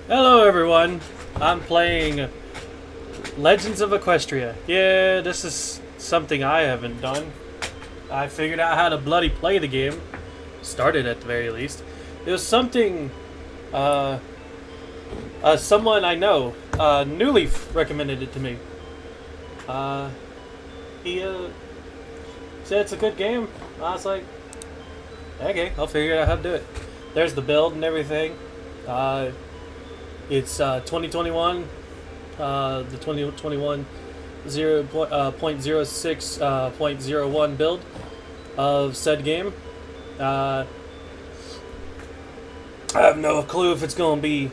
Hello everyone, I'm playing Legends of Equestria. Yeah, this is something I haven't done. I figured out how to bloody play the game. Started at the very least. It was something someone I know, Newleaf, recommended it to me. He said it's a good game. I was like, okay, I'll figure out how to do it. There's the build and everything. It's 2021, the 2021 0.06.01 build of said game. I have no clue if it's going to be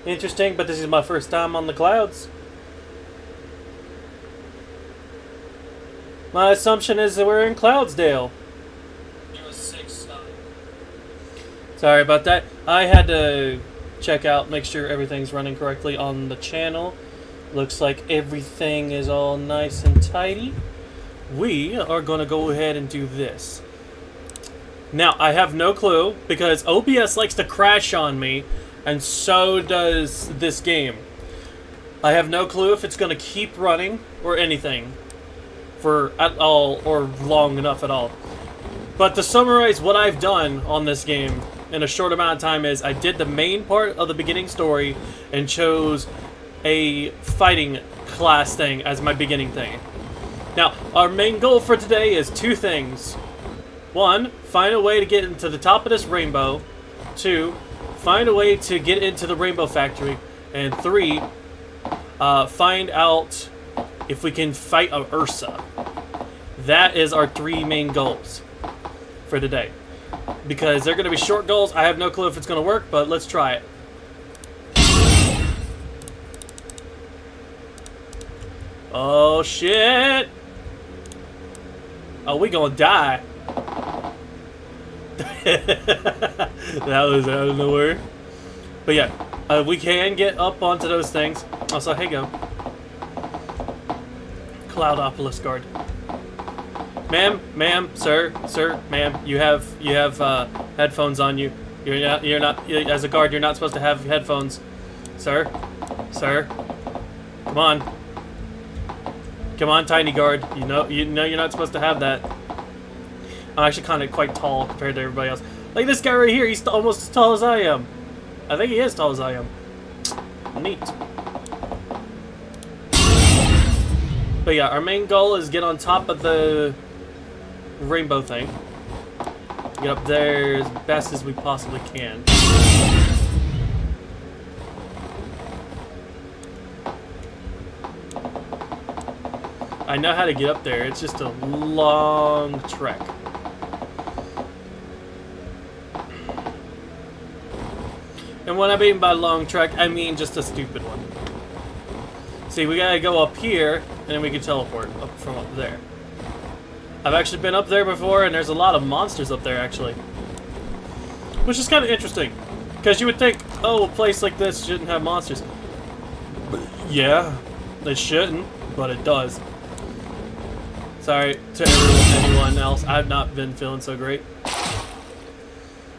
interesting, but this is my first time on the clouds. My assumption is that we're in Cloudsdale. Sorry about that. I had to check out, make sure everything's running correctly on the channel. Looks like everything is all nice and tidy. We are going to go ahead and do this. Now, I have no clue, because OBS likes to crash on me, and so does this game. I have no clue if it's going to keep running, or anything, for at all, or long enough at all. But to summarize what I've done on this game in a short amount of time is I did the main part of the beginning story and chose a fighting class thing as my beginning thing. Now, our main goal for today is two things. One, find a way to get into the top of this rainbow. Two, find a way to get into the rainbow factory. And three, find out if we can fight a Ursa. That is our three main goals for today. Because they're going to be short goals. I have no clue if it's going to work, but let's try it. Oh, shit. Oh, we going to die. That was out of nowhere. But yeah, we can get up onto those things. Also, hey, go. Cloudopolis guard. Ma'am, sir, ma'am, you have headphones on you. You're not as a guard. You're not supposed to have headphones, sir. Come on, tiny guard. You know you're not supposed to have that. I'm actually kind of quite tall compared to everybody else. Like this guy right here, he's almost as tall as I am. I think he is tall as I am. Neat. But yeah, our main goal is get on top of the rainbow thing. Get up there as best as we possibly can. I know how to get up there. It's just a long trek. And when I mean by long trek, I mean just a stupid one. See, we gotta go up here, and then we can teleport up from up there. I've actually been up there before, and there's a lot of monsters up there, actually. Which is kind of interesting. Because you would think, oh, a place like this shouldn't have monsters. But yeah, it shouldn't, but it does. Sorry to anyone else. I've not been feeling so great.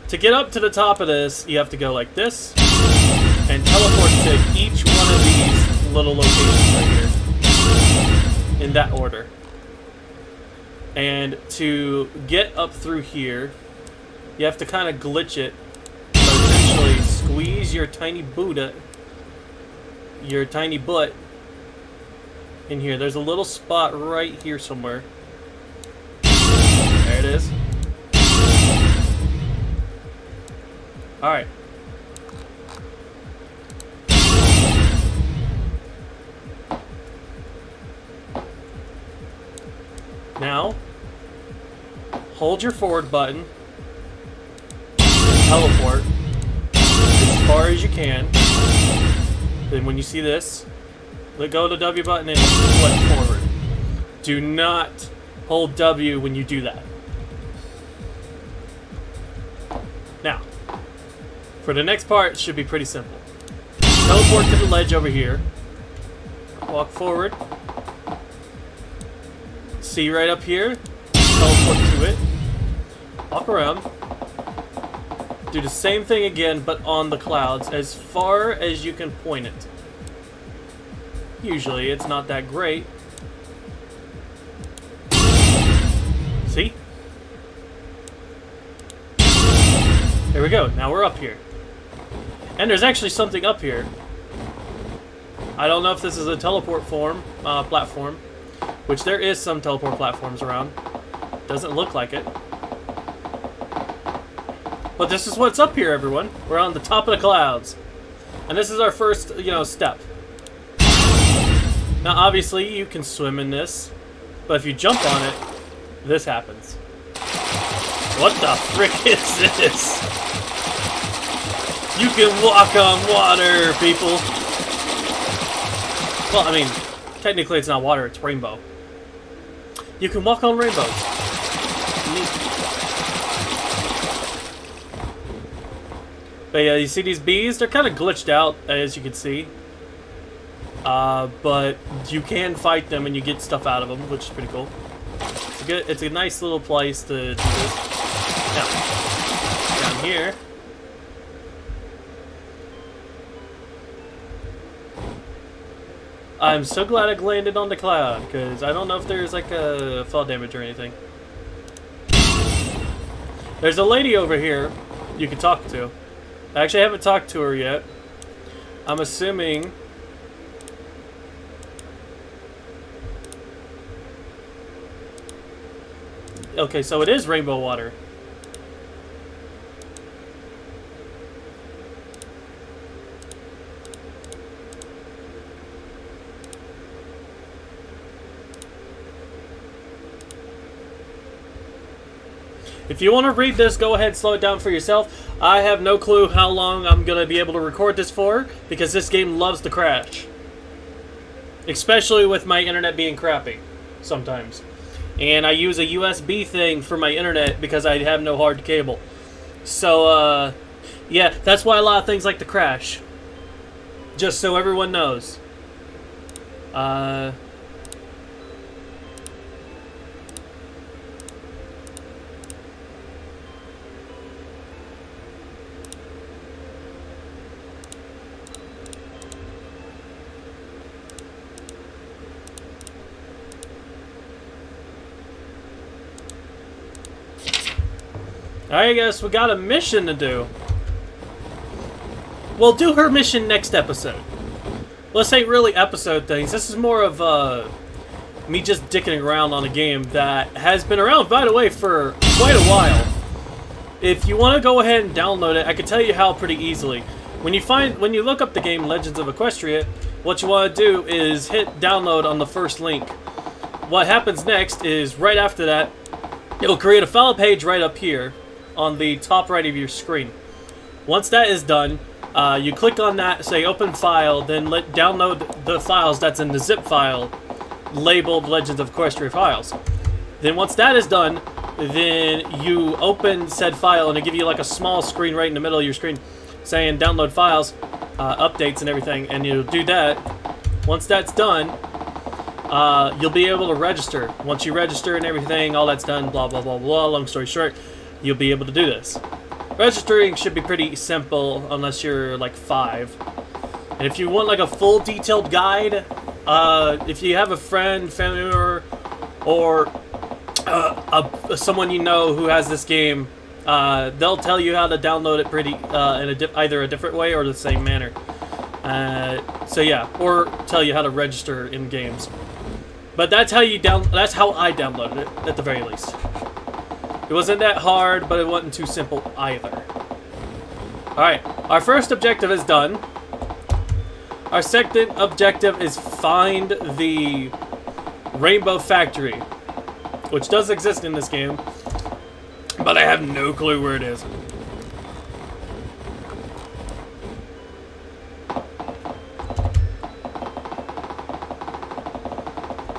To get up to the top of this, you have to go like this, and teleport to each one of these little locations right here. In that order. And to get up through here, you have to kind of glitch it. So essentially, squeeze your tiny butt in here. There's a little spot right here somewhere. There it is. Alright. Now, hold your forward button, and teleport as far as you can. Then when you see this, let go of the W button and flip forward. Do not hold W when you do that. Now, for the next part, it should be pretty simple. Teleport to the ledge over here. Walk forward. See right up here, teleport to it, walk around, Do the same thing again, but on the clouds, as far as you can point it. Usually, it's not that great. See? There we go. Now we're up here. And there's actually something up here. I don't know if this is a teleport platform, which there is some teleport platforms around. Doesn't look like it. But this is what's up here, everyone. We're on the top of the clouds. And this is our first, step. Now, obviously, you can swim in this. But if you jump on it, this happens. What the frick is this? You can walk on water, people. Well, I mean, technically it's not water, it's rainbow. You can walk on rainbows. Neat. But yeah, you see these bees? They're kind of glitched out, as you can see. But you can fight them and you get stuff out of them, which is pretty cool. It's a nice little place to do this. Now, down here. I'm so glad I landed on the cloud, because I don't know if there's like a fall damage or anything. There's a lady over here you can talk to. I actually haven't talked to her yet. I'm assuming... Okay, so it is rainbow water. If you want to read this, go ahead and slow it down for yourself. I have no clue how long I'm going to be able to record this for, because this game loves to crash. Especially with my internet being crappy, sometimes. And I use a USB thing for my internet because I have no hard cable. So, yeah, that's why a lot of things like to crash. Just so everyone knows. Alright guys, we got a mission to do. We'll do her mission next episode. This ain't really episode things. This is more of me just dicking around on a game that has been around, by the way, for quite a while. If you want to go ahead and download it, I can tell you how pretty easily. When you look up the game Legends of Equestria, what you want to do is hit download on the first link. What happens next is, right after that, it'll create a file page right up here on the top right of your screen. Once that is done, you click on that, say open file, then download the files that's in the zip file labeled Legends of Equestria files. Then once that is done, then you open said file and it'll give you like a small screen right in the middle of your screen saying download files, updates and everything, and you'll do that. Once that's done, you'll be able to register. Once you register and everything, all that's done, blah blah blah blah, long story short, you'll be able to do this. Registering should be pretty simple unless you're like 5. And if you want like a full detailed guide, if you have a friend, family member, or someone you know who has this game, they'll tell you how to download it pretty in either a different way or the same manner. So yeah, or tell you how to register in games. But that's how that's how I downloaded it at the very least. It wasn't that hard, but it wasn't too simple either. Alright, our first objective is done. Our second objective is find the Rainbow Factory, which does exist in this game, but I have no clue where it is.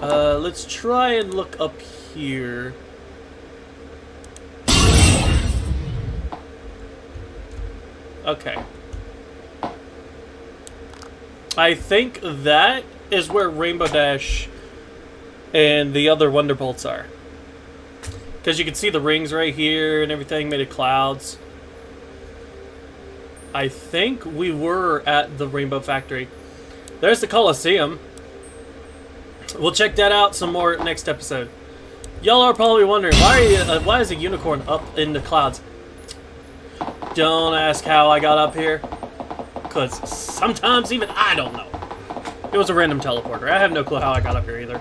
Let's try and look up here. Okay. I think that is where Rainbow Dash and the other Wonderbolts are. Because you can see the rings right here and everything made of clouds. I think we were at the Rainbow Factory. There's the Colosseum. We'll check that out some more next episode. Y'all are probably wondering, why is a unicorn up in the clouds? Don't ask how I got up here, because sometimes even I don't know. It was a random teleporter. I have no clue how I got up here either.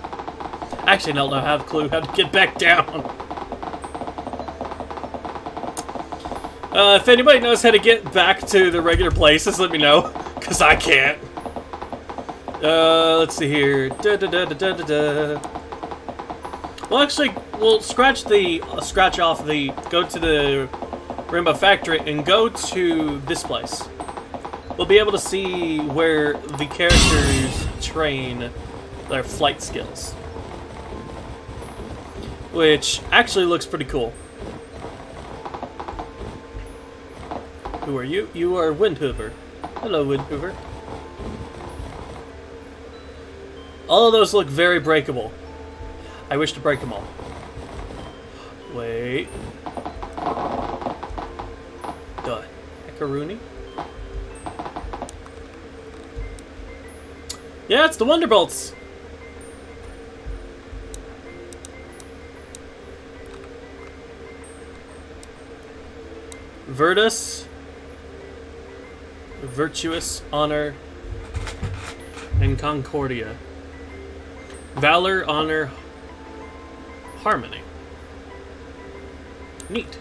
Actually, I don't know how to get back down. If anybody knows how to get back to the regular places, let me know, because I can't. Let's see here. Well, actually, we'll scratch off the, go to the Rainbow Factory and go to this place. We'll be able to see where the characters train their flight skills. Which actually looks pretty cool. Who are you? You are Windhoover. Hello, Windhoover. All of those look very breakable. I wish to break them all. Wait. The heckaroonie? Yeah, it's the Wonderbolts. Virtus, Virtuous, Honor, and Concordia. Valor, Honor, Harmony. Neat.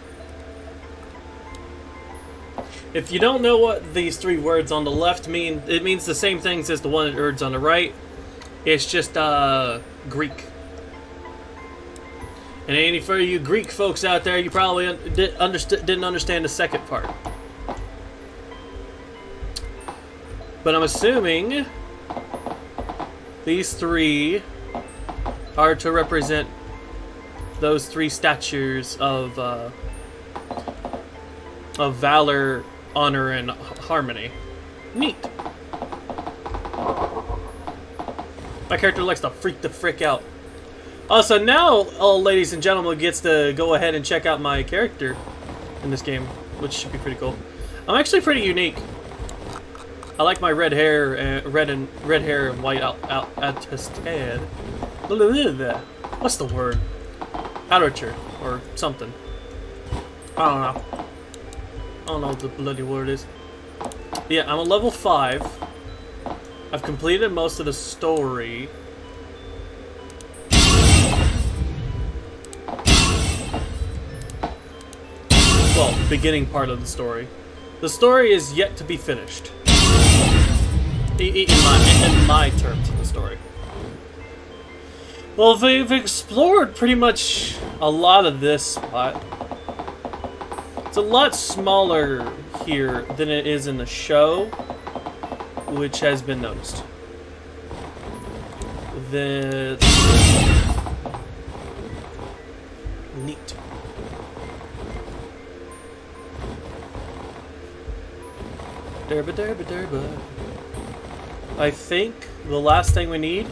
If you don't know what these three words on the left mean, it means the same things as the words on the right. It's just Greek. And any for you Greek folks out there, you probably didn't understand the second part. But I'm assuming these three are to represent those three statues of valor, honor, and harmony. Neat. My character likes to freak the frick out. Also, now, ladies and gentlemen, gets to go ahead and check out my character in this game, which should be pretty cool. I'm actually pretty unique. I like my red hair and red hair and white attested. What's the word? Outerture or something. I don't know. I don't know what the bloody word is. Yeah, I'm a level 5. I've completed most of the story. Well, beginning part of the story. The story is yet to be finished. In my terms of the story. Well, we've explored pretty much a lot of this spot. It's a lot smaller here than it is in the show, which has been noticed. Neat. Derba derba derba. I think the last thing we need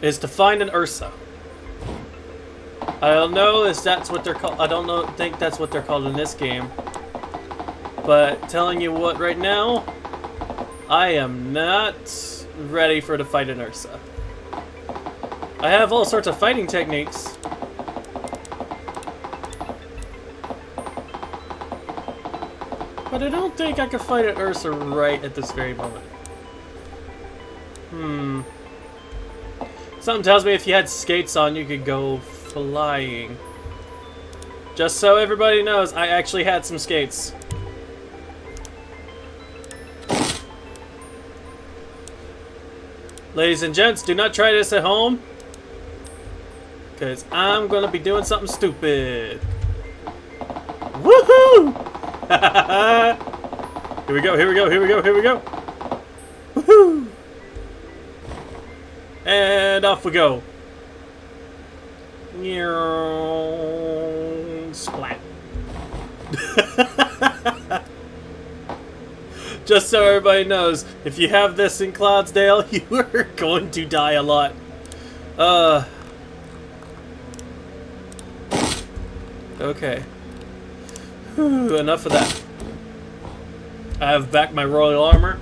is to find an Ursa. I don't know if that's what they're called. I don't think that's what they're called in this game. But telling you what, right now, I am not ready for to fight an Ursa. I have all sorts of fighting techniques. But I don't think I can fight an Ursa right at this very moment. Something tells me if you had skates on, you could go flying. Just so everybody knows, I actually had some skates. Ladies and gents, do not try this at home, because I'm going to be doing something stupid. Woohoo! Here we go, here we go, here we go, here we go. Woohoo! And off we go. Splat. Just so everybody knows, if you have this in Cloudsdale, you are going to die a lot. Okay. Whew, enough of that. I have back my royal armor.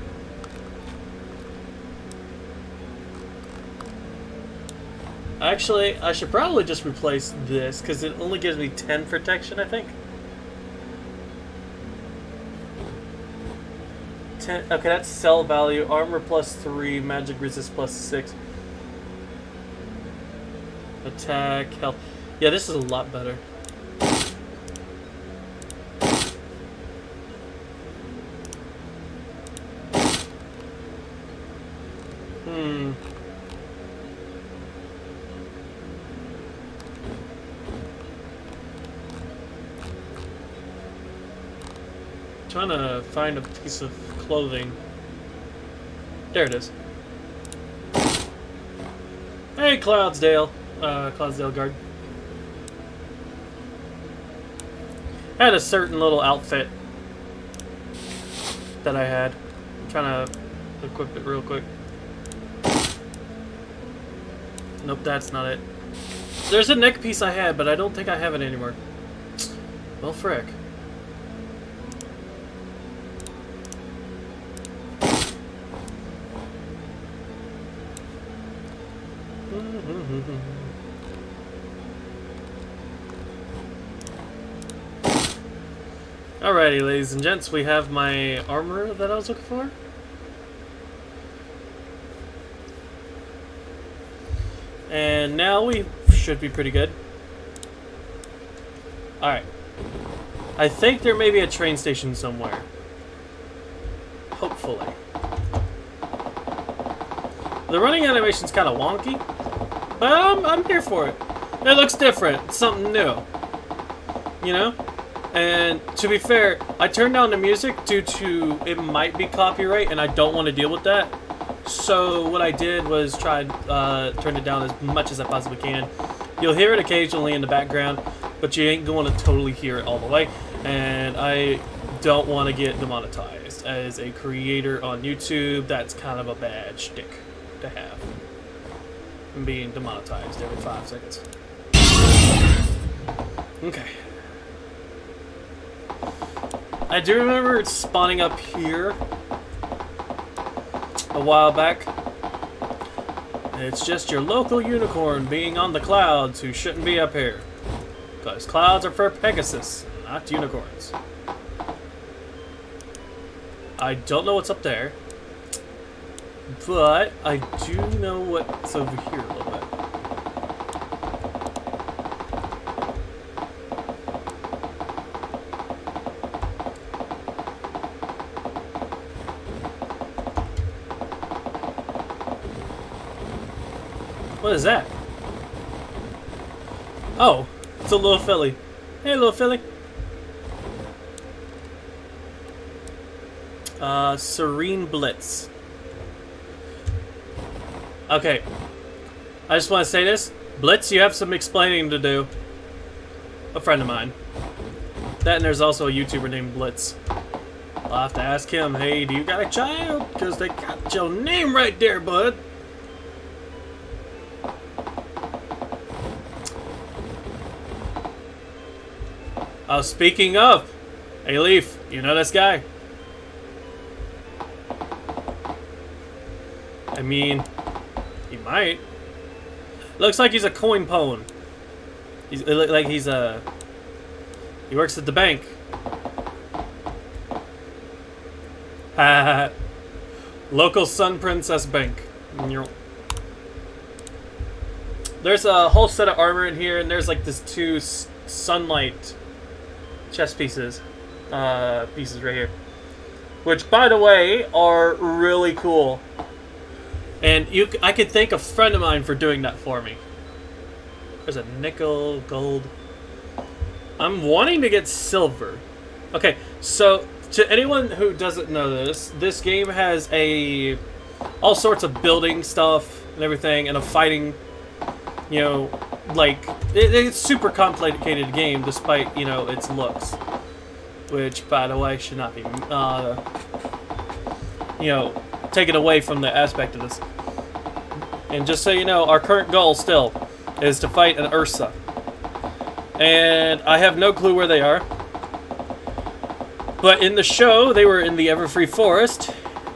Actually, I should probably just replace this because it only gives me 10 protection, I think. 10. Okay, that's cell value. Armor +3, magic resist +6. Attack, health. Yeah, this is a lot better. Trying to find a piece of clothing. There it is. Hey, Cloudsdale. Cloudsdale Guard. I had a certain little outfit that I had. I'm trying to equip it real quick. Nope, that's not it. There's a neck piece I had, but I don't think I have it anymore. Well, frick. Alrighty, ladies and gents, we have my armor that I was looking for. And now we should be pretty good. Alright. I think there may be a train station somewhere. Hopefully. The running animation's kind of wonky, but I'm here for it. It looks different. It's something new. You know? And to be fair, I turned down the music due to it might be copyright, and I don't want to deal with that. So what I did was try turn it down as much as I possibly can. You'll hear it occasionally in the background, but you ain't going to totally hear it all the way. And I don't want to get demonetized. As a creator on YouTube, that's kind of a bad shtick to have. Being demonetized every 5 seconds. Okay. I do remember it spawning up here a while back. It's just your local unicorn being on the clouds who shouldn't be up here. Because clouds are for Pegasus, not unicorns. I don't know what's up there. But I do know what's over here a little bit. What is that? Oh, it's a little filly. Hey, little filly. Serene Blitz. Okay. I just want to say this. Blitz, you have some explaining to do. A friend of mine. That and there's also a YouTuber named Blitz. I'll have to ask him, hey, do you got a child? Because they got your name right there, bud. Oh, speaking of, hey Leaf, you know this guy? I mean, he might. Looks like he's a coin pwn. It looks like he's a. He works at the bank. Local Sun Princess Bank. There's a whole set of armor in here, and there's like this 2 sunlight chest pieces, pieces right here, which, by the way, are really cool. And I could thank a friend of mine for doing that for me. There's a nickel, gold. I'm wanting to get silver. Okay, so to anyone who doesn't know this game has all sorts of building stuff and everything, and a fighting, you know, like it's super complicated game despite, you know, its looks, which, by the way, should not be, you know, taken away from the aspect of this. And just so you know, our current goal still is to fight an Ursa. And I have no clue where they are. But in the show, they were in the Everfree Forest,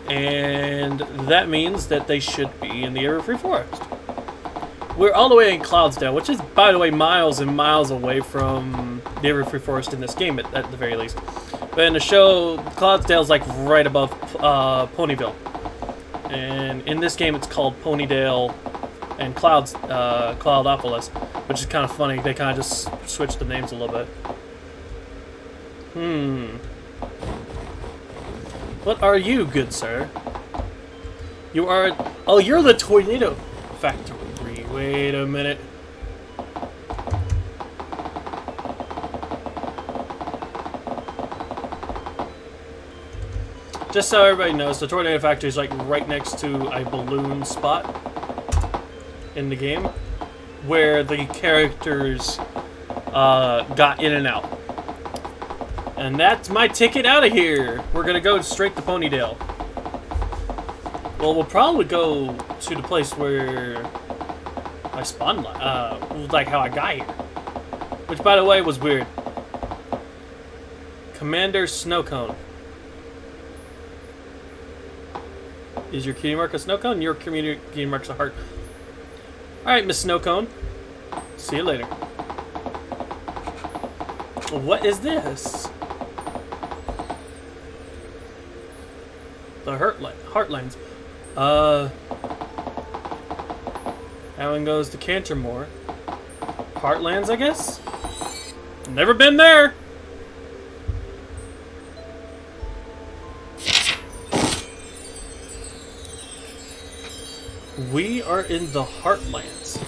and that means that they should be in the Everfree Forest. We're all the way in Cloudsdale, which is, by the way, miles and miles away from the Everfree Forest in this game, at the very least. But in the show, Cloudsdale's like right above Ponyville. And in this game, it's called Ponydale and Cloudopolis, which is kind of funny. They kind of just switched the names a little bit. What are you, good sir? You are... Oh, you're the Tornado Factory. Wait a minute. Just so everybody knows, the Tornado Factory is like right next to a balloon spot in the game where the characters got in and out. And that's my ticket out of here. We're gonna go straight to Ponydale. Well, we'll probably go to the place where I spawned, like how I got here. Which, by the way, was weird. Commander Snowcone. Is your cutie mark a snowcone? Your cutie mark's a heart. Alright, Miss Snowcone. See you later. What is this? The Heartlands. That one goes to Cantermore. Heartlands, I guess? Never been there! We are in the Heartlands.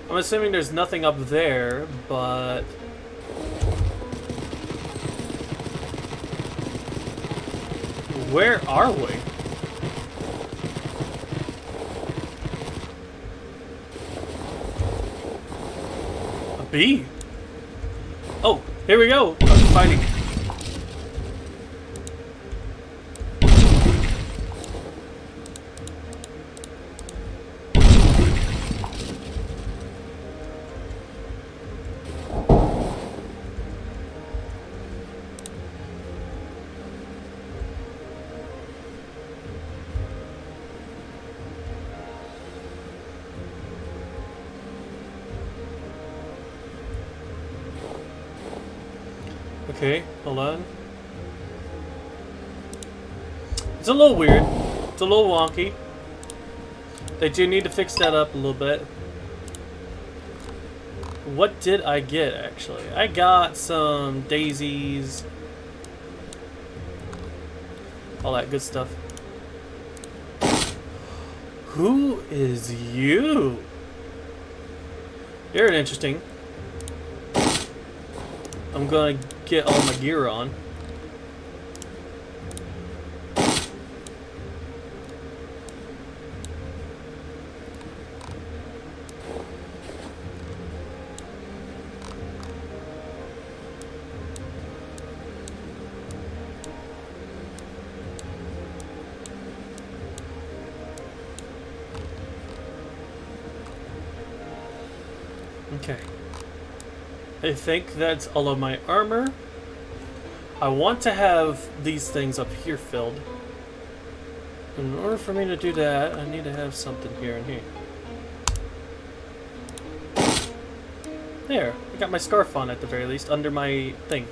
I'm assuming there's nothing up there, but... Where are we? A bee? Oh, here we go. I'm fighting. Okay, hold on. It's a little weird. It's a little wonky. They do need to fix that up a little bit. What did I get, actually? I got some daisies. All that good stuff. Who is you? You're interesting. I'm gonna get all my gear on. Okay. I think that's all of my armor. I want to have these things up here filled. In order for me to do that, I need to have something here and here. There. I got my scarf on at the very least, under my thing.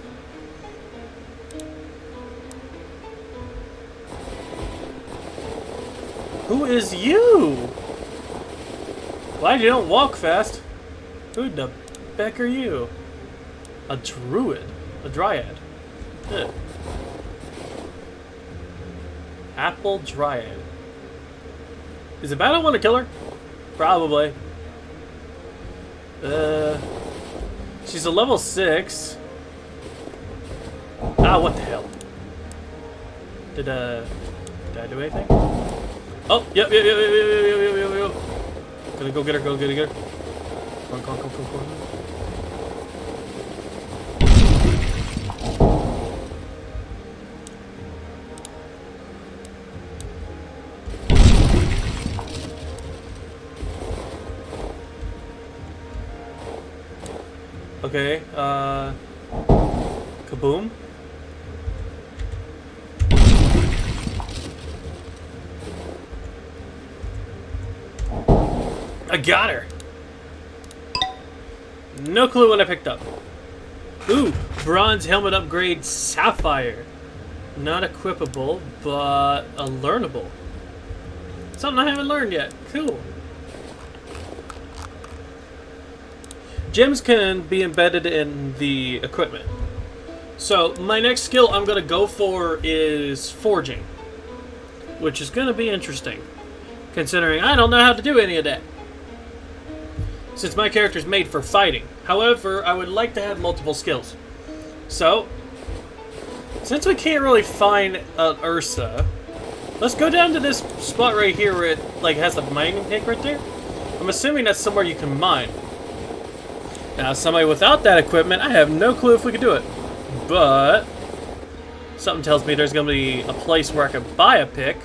Who is you? Why you don't walk fast? Who the heck are you? A druid. A dryad. Ugh. Apple dryad. Is it bad I want to kill her? Probably. She's a level 6. Ah, what the hell? Did I do anything? Oh, yep. Gonna go get her, go get her. Come on. Okay, kaboom. I got her! No clue what I picked up. Ooh, bronze helmet upgrade sapphire. Not equipable, but a learnable. Something I haven't learned yet. Cool. Gems can be embedded in the equipment. So my next skill I'm going to go for is forging, which is going to be interesting, considering I don't know how to do any of that, since my character's made for fighting. However, I would like to have multiple skills. So, since we can't really find Ursa, let's go down to this spot right here where it like has the mining tank right there. I'm assuming that's somewhere you can mine. Now, somebody without that equipment, I have no clue if we could do it. But something tells me there's going to be a place where I can buy a pick.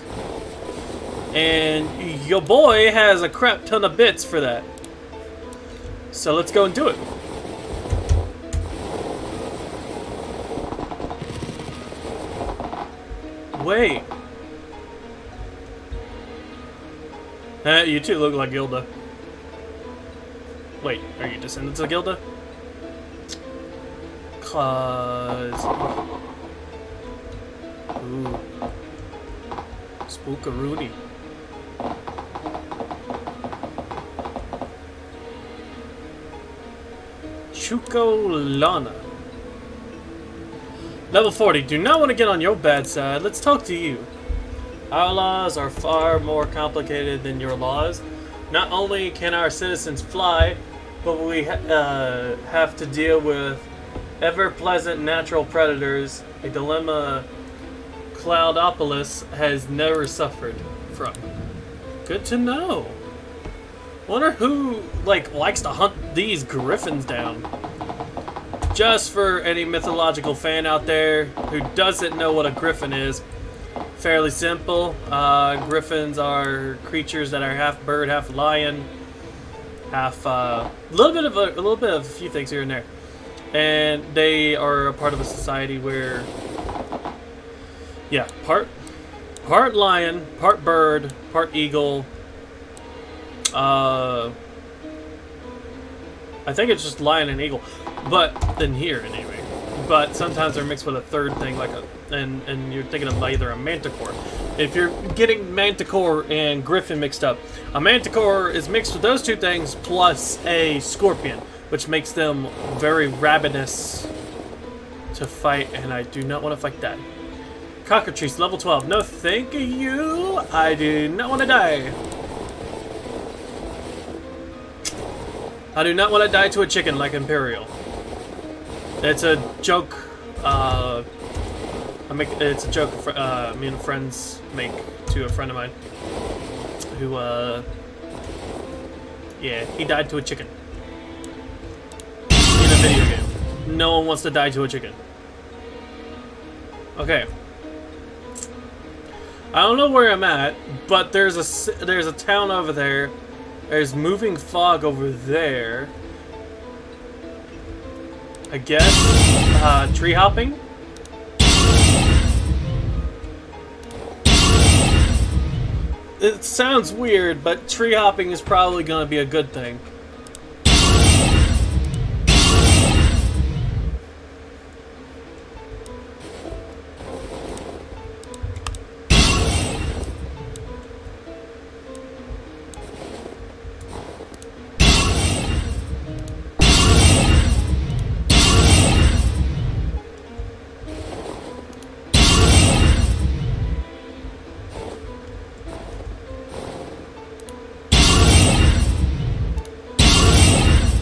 And your boy has a crap ton of bits for that. So let's go and do it. Wait. You two look like Gilda. Wait, are you descendants of Gilda? Cause... Ooh. Spookaroonie. Chukolana. Level 40. Do not want to get on your bad side. Let's talk to you. Our laws are far more complicated than your laws. Not only can our citizens fly, but we have to deal with ever-pleasant natural predators, a dilemma Cloudopolis has never suffered from. Good to know. Wonder who likes to hunt these griffins down. Just for any mythological fan out there who doesn't know what a griffin is, fairly simple. Griffins are creatures that are half bird, half lion, half a little bit of a few things here and there, and they are a part of a society where, yeah, part lion, part bird, part eagle. I think it's just lion and eagle, but then here anyway. But sometimes they're mixed with a third thing, and you're thinking of either a manticore. If you're getting manticore and griffin mixed up, a manticore is mixed with those two things plus a scorpion, which makes them very ravenous to fight, and I do not want to fight that. Cockatrice, level 12. No thank you. I do not want to die. I do not want to die to a chicken like Imperial. It's a joke. It's a joke me and friends make to a friend of mine who, yeah, he died to a chicken in a video game. No one wants to die to a chicken. Okay. I don't know where I'm at, but there's a town over there. There's moving fog over there. I guess tree hopping. It sounds weird, but tree hopping is probably going to be a good thing.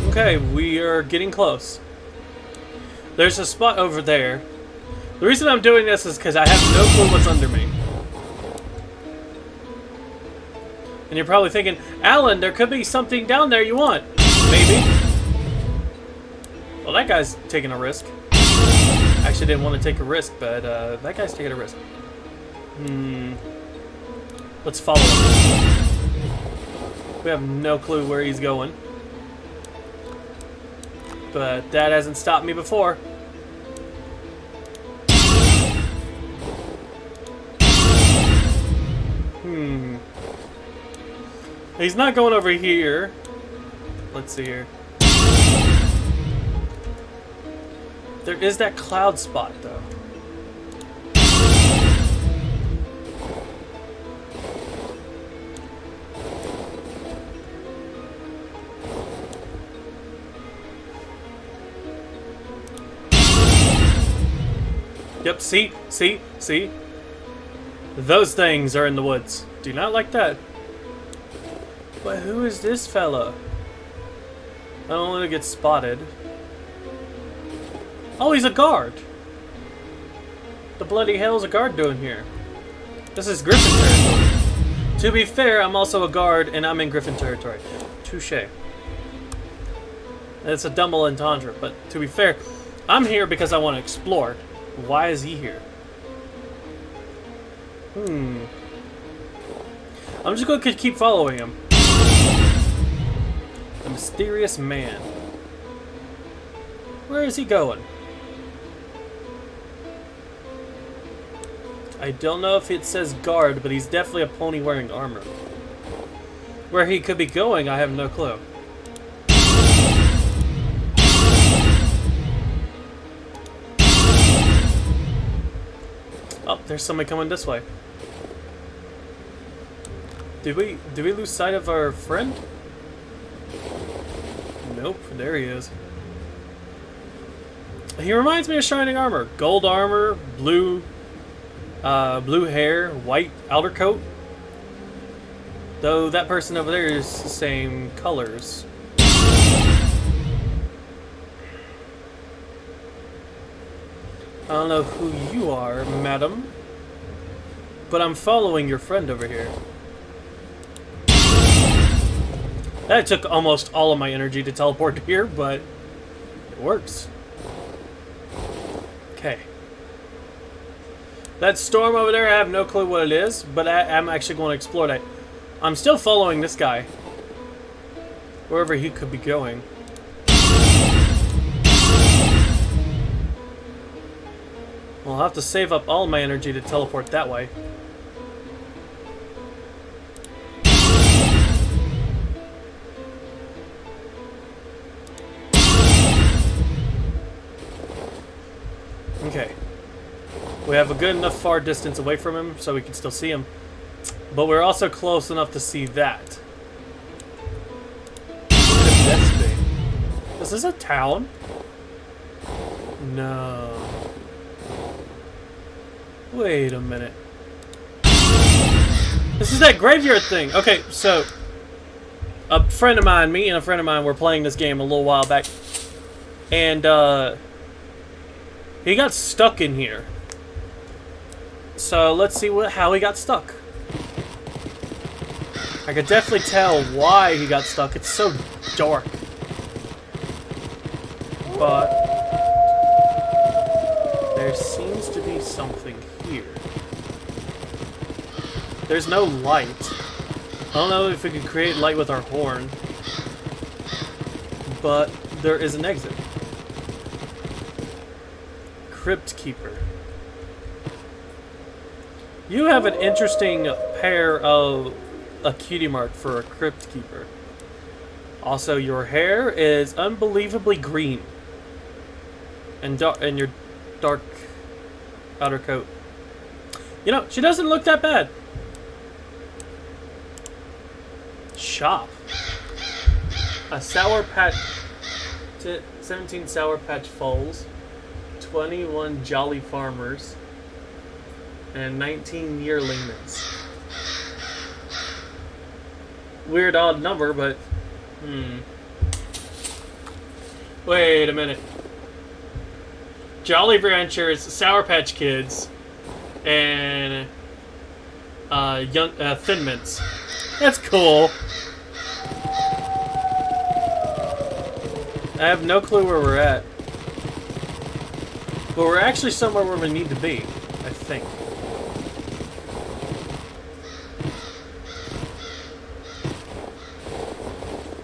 Okay, we are getting close. There's a spot over there. The reason I'm doing this is because I have no clue what's under me. And you're probably thinking, Alan, there could be something down there you want. Maybe. Well, that guy's taking a risk. I actually didn't want to take a risk, but that guy's taking a risk. Let's follow him. We have no clue where he's going. But that hasn't stopped me before. He's not going over here. Let's see here. There is that cloud spot, though. Yep, see? Those things are in the woods. Do not like that. But who is this fella? I don't want to get spotted. Oh, he's a guard. The bloody hell's a guard doing here? This is Griffin territory. To be fair, I'm also a guard and I'm in Griffin territory. Touché. It's a double entendre, but to be fair, I'm here because I want to explore. Why is he here? I'm just going to keep following him. The mysterious man. Where is he going? I don't know if it says guard, but he's definitely a pony wearing armor. Where he could be going, I have no clue. Oh, there's somebody coming this way. Did we lose sight of our friend? Nope, there he is. He reminds me of Shining Armor. Gold armor, blue hair, white outer coat. Though that person over there is the same colors. I don't know who you are, madam, but I'm following your friend over here. That took almost all of my energy to teleport here, but it works. Okay. That storm over there, I have no clue what it is, but I'm actually going to explore that. I'm still following this guy. Wherever he could be going. I'll have to save up all my energy to teleport that way. Okay. We have a good enough far distance away from him so we can still see him. But we're also close enough to see that. What could this be? Is this a town? No. Wait a minute. This is that graveyard thing. Okay, so a friend of mine, me and a friend of mine were playing this game a little while back. And he got stuck in here. So let's see how he got stuck. I could definitely tell why he got stuck. It's so dark. But there seems to be something here. There's no light. I don't know if we can create light with our horn. But there is an exit. Crypt Keeper. You have an interesting pair of a cutie mark for a Crypt Keeper. Also, your hair is unbelievably green. And your dark outer coat. You know, she doesn't look that bad. Shop. A Sour Patch... 17 Sour Patch Foals. 21 Jolly Farmers. And 19 Yearlings. Weird odd number, but... Wait a minute. Jolly Ranchers, Sour Patch Kids, and Thin Mints. That's cool. I have no clue where we're at. But we're actually somewhere where we need to be, I think.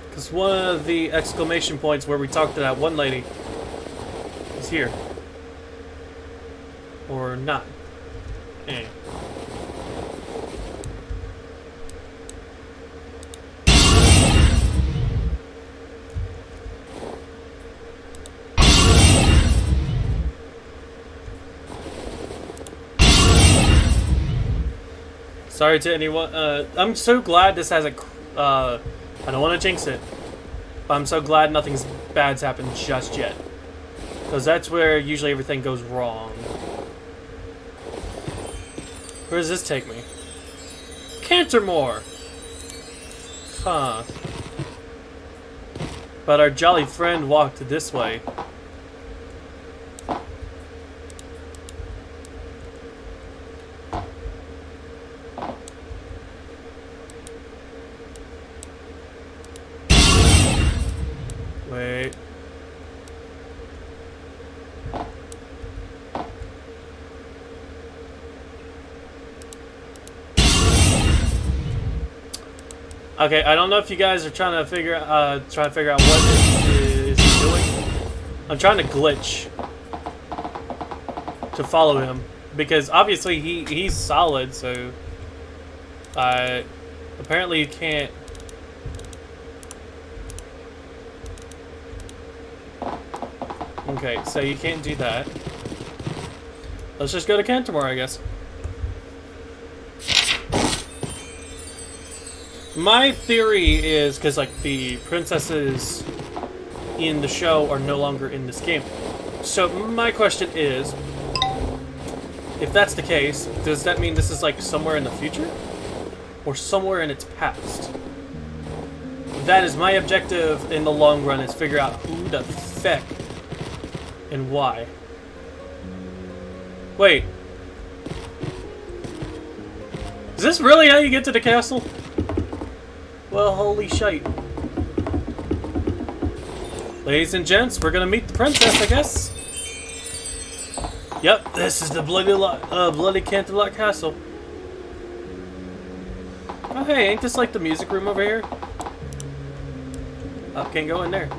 Because Because one of the exclamation points where we talked to that one lady is here. Or not. Eh. Sorry to anyone. I'm so glad this has a. I don't want to jinx it, but I'm so glad nothing bad's happened just yet, because that's where usually everything goes wrong. Where does this take me? Cantermore. Huh. But our jolly friend walked this way. Wait. Okay, I don't know if you guys are trying to figure out what it is doing. I'm trying to glitch to follow him because obviously he's solid, so apparently you can't. Okay, so you can't do that. Let's just go to Cantermore, I guess. My theory is because like the princesses in the show are no longer in this game. So my question is, if that's the case, does that mean this is like somewhere in the future? Or somewhere in its past? That is my objective in the long run, is figure out who the feck and why. Wait. Is this really how you get to the castle? Well, holy shite. Ladies and gents, we're gonna meet the princess, I guess. Yep, this is the bloody Canterlot Castle. Oh hey, ain't this like the music room over here? Oh, can't go in there.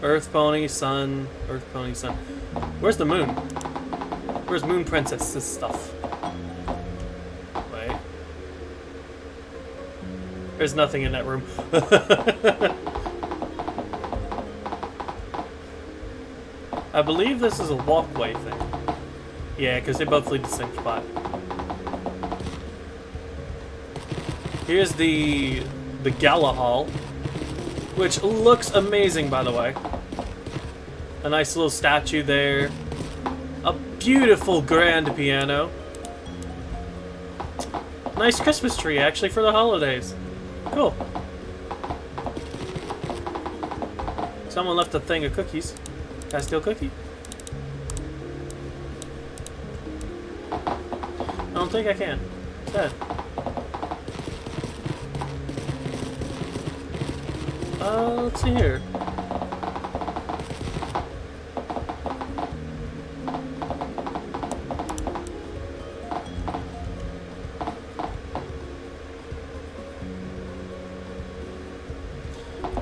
Earth Pony, Sun, Earth Pony, Sun. Where's the moon? Where's Moon Princess's stuff? Wait. There's nothing in that room. I believe this is a walkway thing. Yeah, because they both lead to the same spot. Here's the Gala Hall, which looks amazing, by the way. A nice little statue there. A beautiful grand piano. Nice Christmas tree, actually, for the holidays. Cool. Someone left a thing of cookies. Can I steal a cookie? I don't think I can. Sad. Let's see here.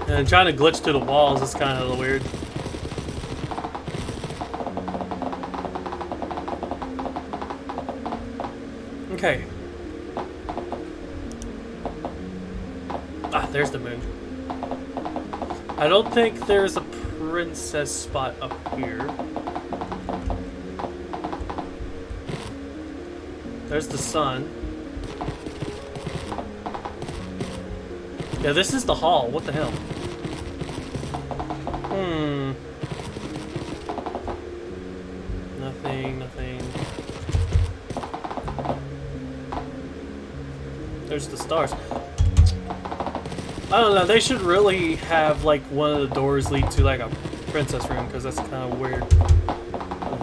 And trying to glitch through the walls is kind of weird. Okay. Ah, there's the moon. I don't think there's a princess spot up here. There's the sun. Yeah, this is the hall. What the hell? Nothing. There's the stars. I don't know, they should really have like one of the doors lead to like a princess room, because that's kind of where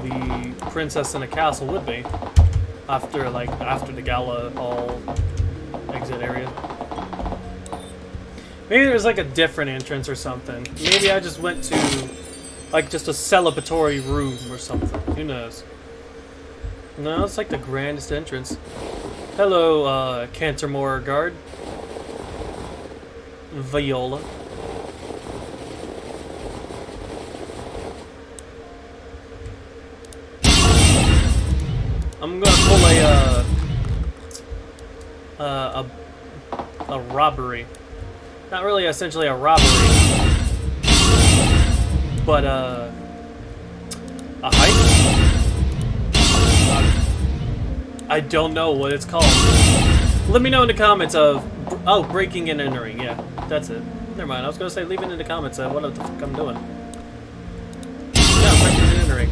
the princess in a castle would be after the gala hall exit area. Maybe there's like a different entrance or something. Maybe I just went to like just a celebratory room or something. Who knows? No, it's like the grandest entrance. Hello, Cantermore guard. Viola. I'm gonna pull a robbery. Not really essentially a robbery, but a heist? I don't know what it's called. Let me know in the comments of... Oh, breaking and entering. Yeah, that's it. Never mind. I was going to say leave it in the comments of what the fuck I'm doing. Yeah, breaking and entering.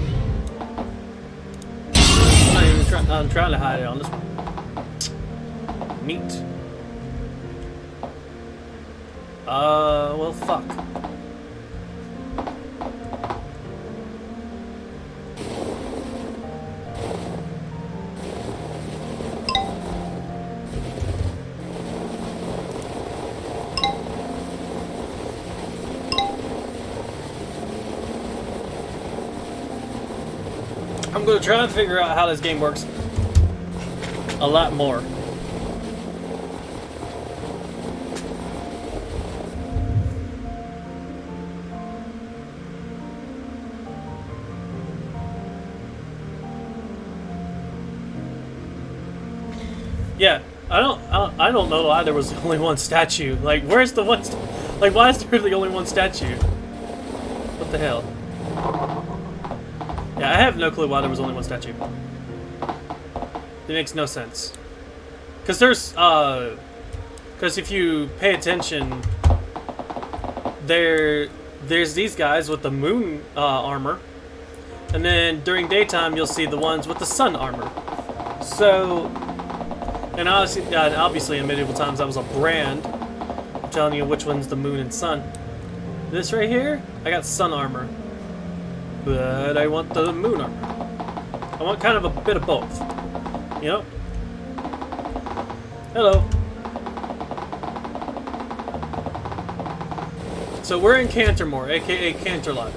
I'm trying to hide it on this one. Neat. Well, fuck. I'm gonna try and figure out how this game works a lot more. Yeah, I don't know why there was only one statue. Like, where's the one? Like, why is there the only one statue? What the hell? Yeah, I have no clue why there was only one statue. It makes no sense. Cause there's cause if you pay attention, there's these guys with the moon armor, and then during daytime you'll see the ones with the sun armor. So, and obviously in medieval times that was a brand telling you which one's the moon and sun. This right here, I got sun armor. But I want the moon armor. I want kind of a bit of both. You know? Hello. So we're in Cantermore, aka Canterlot.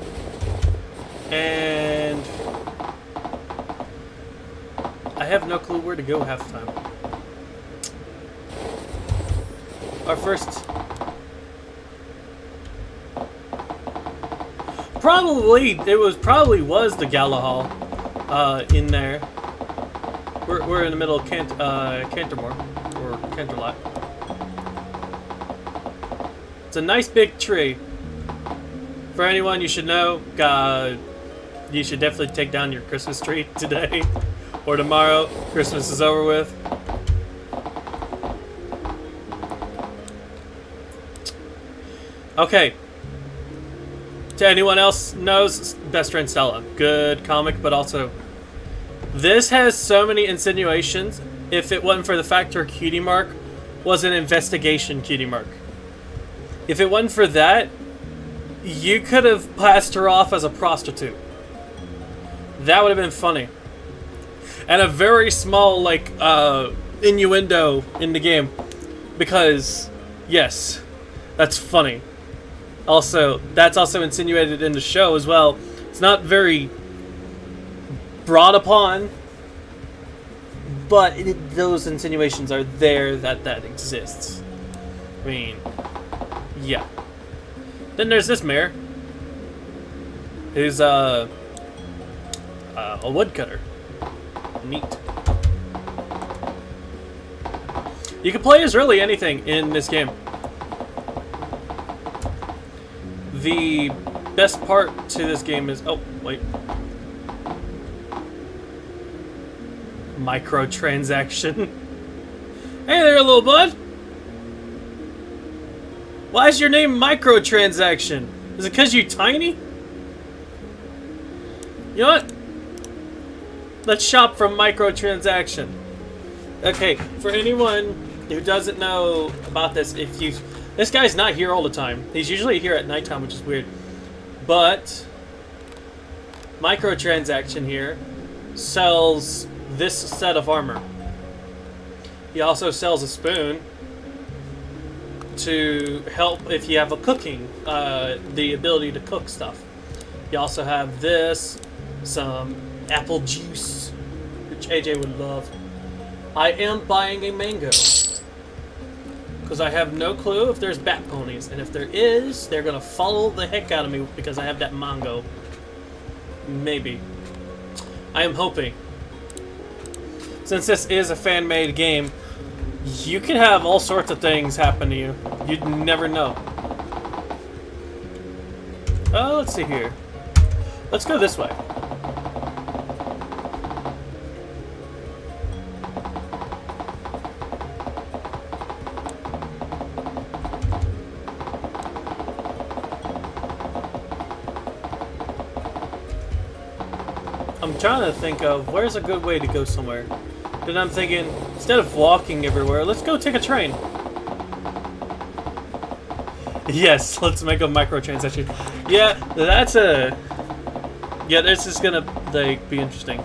And I have no clue where to go half the time. Our first... Probably was the Galahal in there. We're in the middle of Cantermore or Canterlot. It's a nice big tree. For anyone you should know, you should definitely take down your Christmas tree today or tomorrow. Christmas is over with. Okay. To anyone else knows, Best Friend Stella. Good comic, but also... This has so many insinuations. If it wasn't for the fact her cutie mark was an investigation cutie mark. If it wasn't for that, you could have passed her off as a prostitute. That would have been funny. And a very small, like, innuendo in the game. Because, yes, that's funny. Also, that's also insinuated in the show as well. It's not very brought upon, but those insinuations are there that exists. I mean, yeah. Then there's this mayor, who's a woodcutter. Neat. You can play as really anything in this game. The best part to this game is... Oh, wait. Microtransaction. Hey there, little bud. Why is your name Microtransaction? Is it because you're tiny? You know what? Let's shop from Microtransaction. Okay, for anyone who doesn't know about this, if you... This guy's not here all the time. He's usually here at nighttime, which is weird. But Microtransaction here sells this set of armor. He also sells a spoon to help if you have a cooking, the ability to cook stuff. You also have this, some apple juice, which AJ would love. I am buying a mango. Because Because I have no clue if there's bat ponies. And if there is, they're going to follow the heck out of me because I have that Mongo. Maybe. I am hoping. Since this is a fan-made game, you can have all sorts of things happen to you. You'd never know. Oh, let's see here. Let's go this way. I'm trying to think of where's a good way to go somewhere. Then I'm thinking, instead of walking everywhere, let's go take a train. Yes, let's make a microtransaction. Yeah, that's a... Yeah, this is gonna like be interesting.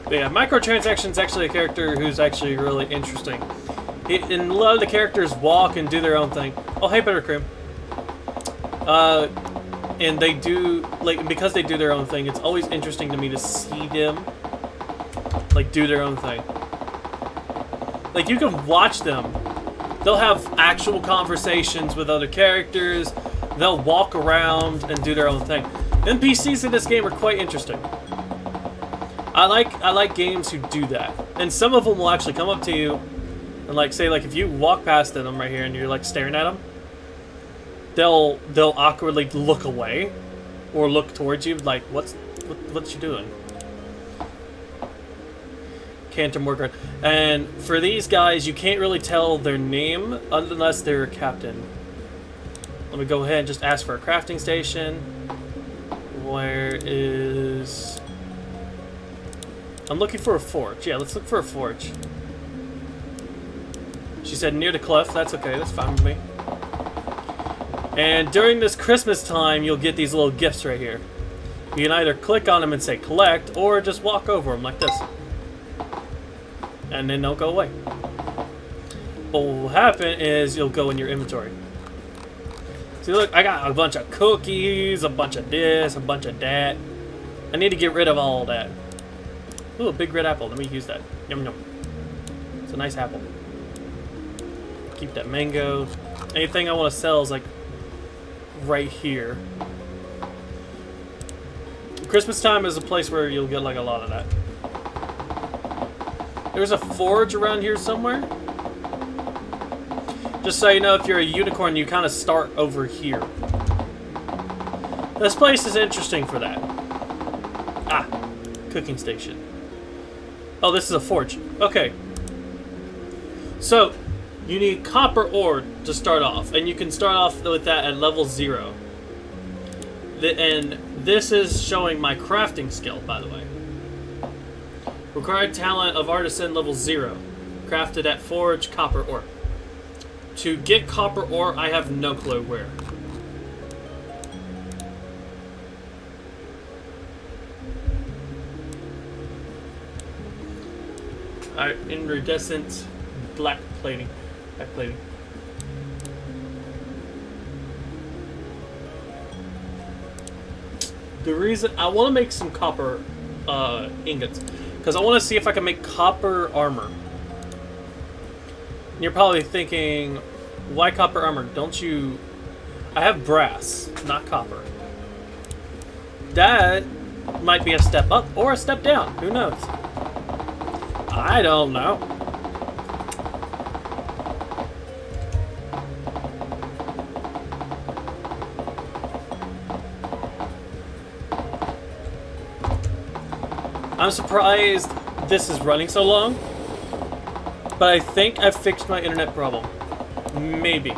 But yeah, microtransaction's actually a character who's actually really interesting. And a lot of the characters walk and do their own thing. Oh, hey, Buttercream. And they do, like, because they do their own thing, it's always interesting to me to see them, like, do their own thing. Like, you can watch them. They'll have actual conversations with other characters. They'll walk around and do their own thing. NPCs in this game are quite interesting. I like games who do that. And some of them will actually come up to you and, like, say, like, if you walk past them right here and you're, like, staring at them, they'll awkwardly look away or look towards you like, what you doing? Canterlot. And for these guys, you can't really tell their name unless they're a captain. Let me go ahead and just ask for a crafting station. Where is... I'm looking for a forge. Yeah, let's look for a forge. She said near the cliff. That's okay. That's fine with me. And during this Christmas time, you'll get these little gifts right here. You can either click on them and say collect, or just walk over them like this. And then they'll go away. What will happen is you'll go in your inventory. See, look, I got a bunch of cookies, a bunch of this, a bunch of that. I need to get rid of all that. Ooh, a big red apple. Let me use that. Yum, yum. It's a nice apple. Keep that mango. Anything I want to sell is like right here. Christmas time is a place where you'll get like a lot of that. There's a forge around here somewhere. Just so you know, if you're a unicorn, you kind of start over here. This place is interesting for that. Ah, cooking station. Oh, this is a forge. Okay. So, you need copper ore to start off, and you can start off with that at level 0. And this is showing my crafting skill, by the way. Required talent of artisan level 0. Crafted at forge, copper ore. To get copper ore, I have no clue where. Alright, iridescent black plating. Black plating. The reason I want to make some copper ingots, because I want to see if I can make copper armor. And you're probably thinking, why copper armor? Don't you... I have brass, not copper. That might be a step up or a step down. Who knows? I don't know. I'm surprised this is running so long, but I think I've fixed my internet problem. Maybe.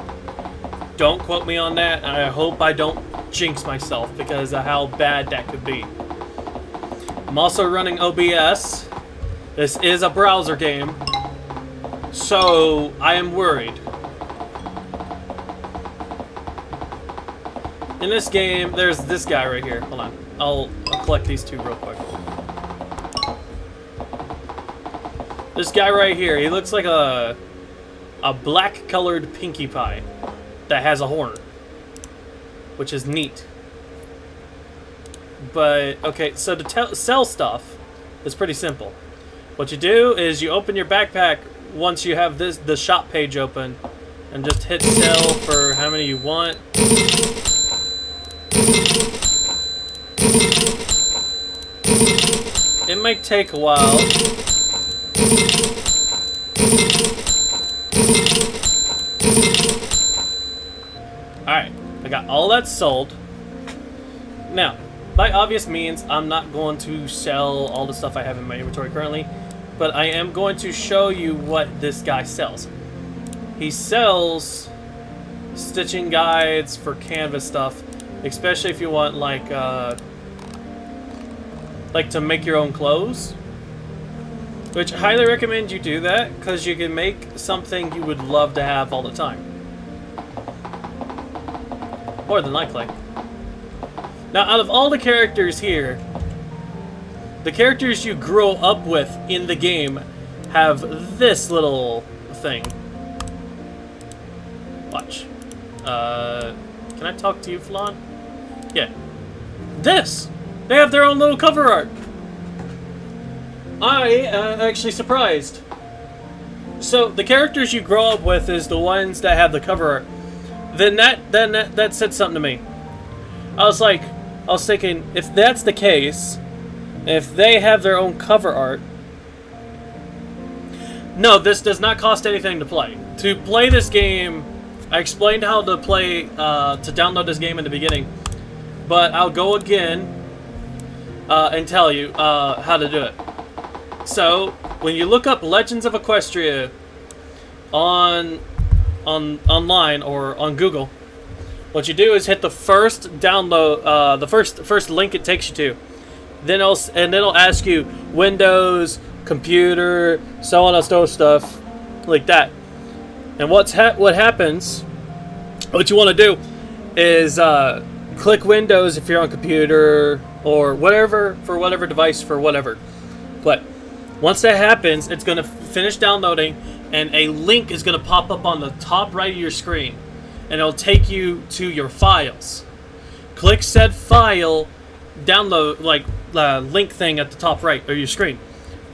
Don't quote me on that, and I hope I don't jinx myself because of how bad that could be. I'm also running OBS. This is a browser game, so I am worried. In this game, there's this guy right here. Hold on. I'll collect these two real quick. This guy right here, he looks like a black-colored Pinkie Pie that has a horn, which is neat. But, okay, so to sell stuff is pretty simple. What you do is you open your backpack once you have the shop page open, and just hit sell for how many you want. It might take a while. Alright, I got all that sold. Now, by obvious means, I'm not going to sell all the stuff I have in my inventory currently, but I am going to show you what this guy sells. He sells stitching guides for canvas stuff, especially if you want like to make your own clothes, which I highly recommend you do that because you can make something you would love to have all the time. More than likely. Now, out of all the characters here, the characters you grow up with in the game have this little thing. Watch. Can I talk to you, Flan? Yeah. This! They have their own little cover art. I am actually surprised. So, the characters you grow up with is the ones that have the cover art. Then that said something to me. I was thinking, if that's the case, if they have their own cover art... No, this does not cost anything to play. To play this game, I explained how to play, to download this game in the beginning. But I'll go again and tell you how to do it. So, when you look up Legends of Equestria online or on Google, what you do is hit the first download, the first link it takes you to. Then it'll ask you Windows, computer, so on and so stuff like that. And what happens? What you want to do is click Windows if you're on computer or whatever for whatever device for whatever. But once that happens, it's going to finish downloading, and a link is going to pop up on the top right of your screen. And it'll take you to your files. Click said file, download, link thing at the top right of your screen.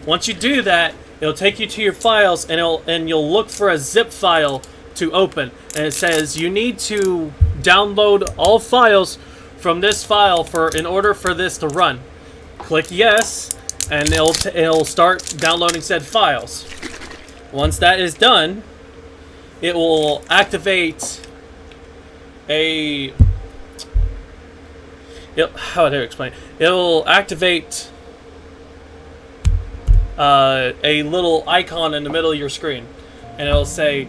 Once you do that, it'll take you to your files, and you'll look for a zip file to open. And it says you need to download all files from this file in order for this to run. Click yes, and it'll start downloading said files. Once that is done, it will activate how do I explain? It'll activate a little icon in the middle of your screen, and it'll say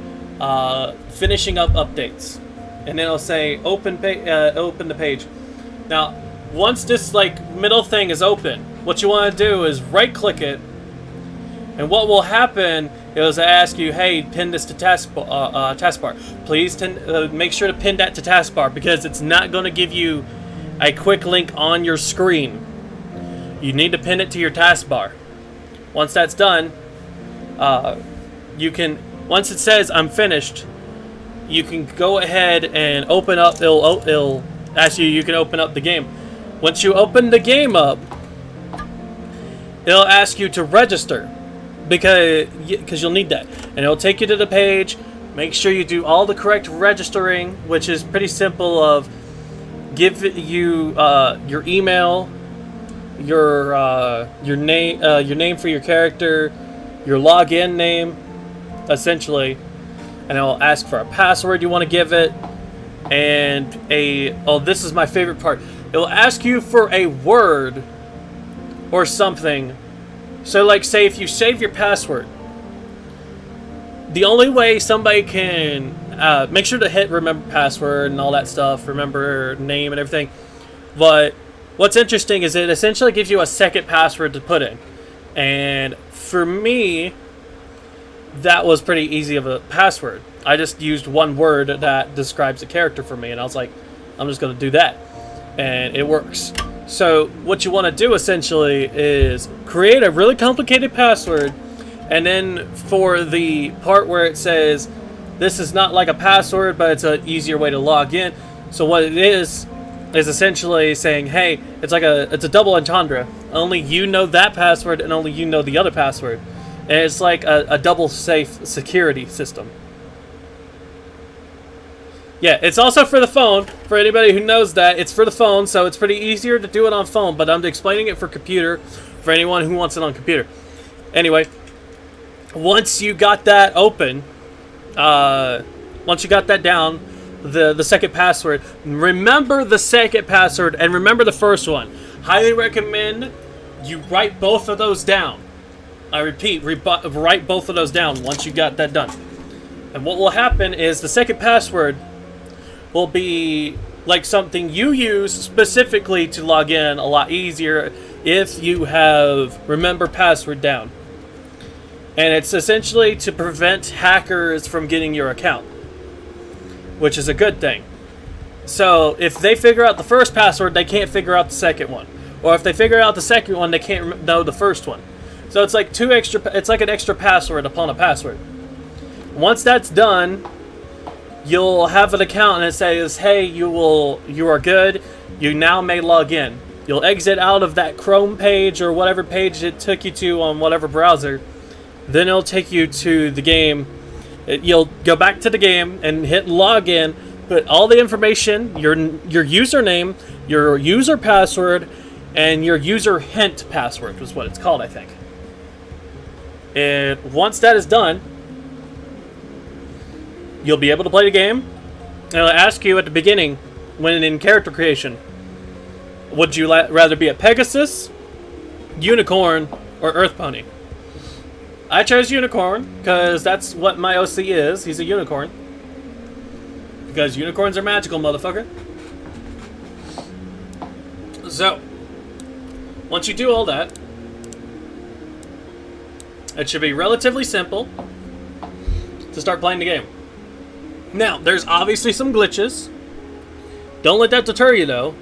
finishing up updates, and then it'll say open the page. Now, once this middle thing is open, what you want to do is right click it, and what will happen is I ask you, hey, pin this to taskbar. Please make sure to pin that to taskbar, because it's not going to give you a quick link on your screen. You need to pin it to your taskbar. Once that's done, once it says I'm finished, you can go ahead and open up. It'll ask you can open up the game. Once you open the game up, it'll ask you to register. Because you'll need that, and it'll take you to the page. Make sure you do all the correct registering, which is pretty simple. Of give you your email, your name for your character, your login name, essentially, and it'll ask for a password you want to give it, and this is my favorite part. It'll ask you for a word or something. So, say if you save your password, the only way somebody can make sure to hit remember password and all that stuff, remember name and everything. But what's interesting is it essentially gives you a second password to put in. And for me, that was pretty easy of a password. I just used one word that describes a character for me, and I was like, I'm just going to do that. And it works. So what you want to do essentially is create a really complicated password, and then for the part where it says this is not like a password but it's an easier way to log in, so what it is essentially saying, hey, it's a double entendre. Only you know that password and only you know the other password, and it's like a double safe security system. Yeah, it's also for the phone. For anybody who knows that, it's for the phone, so it's pretty easier to do it on phone, but I'm explaining it for computer, for anyone who wants it on computer. Anyway, once you got that open, once you got that down, the second password, remember the second password and remember the first one. Highly recommend you write both of those down. I repeat, write both of those down once you got that done. And what will happen is the second password will be like something you use specifically to log in a lot easier if you have remember password down. And it's essentially to prevent hackers from getting your account, which is a good thing. So if they figure out the first password, they can't figure out the second one. Or if they figure out the second one, they can't know the first one. So it's like it's like an extra password upon a password. Once that's done, you'll have an account and it says, hey, you are good. You now may log in. You'll exit out of that Chrome page or whatever page it took you to on whatever browser. Then it'll take you to the game. You'll go back to the game and hit login. Put all the information, your username, your user password, and your user hint password was what it's called, I think. And once that is done, you'll be able to play the game. And it'll ask you at the beginning, when in character creation, would you rather be a Pegasus, Unicorn, or Earth Pony? I chose Unicorn because that's what my OC is. He's a unicorn. Because unicorns are magical, motherfucker. So, once you do all that, it should be relatively simple to start playing the game. Now, there's obviously some glitches. Don't let that deter you, though,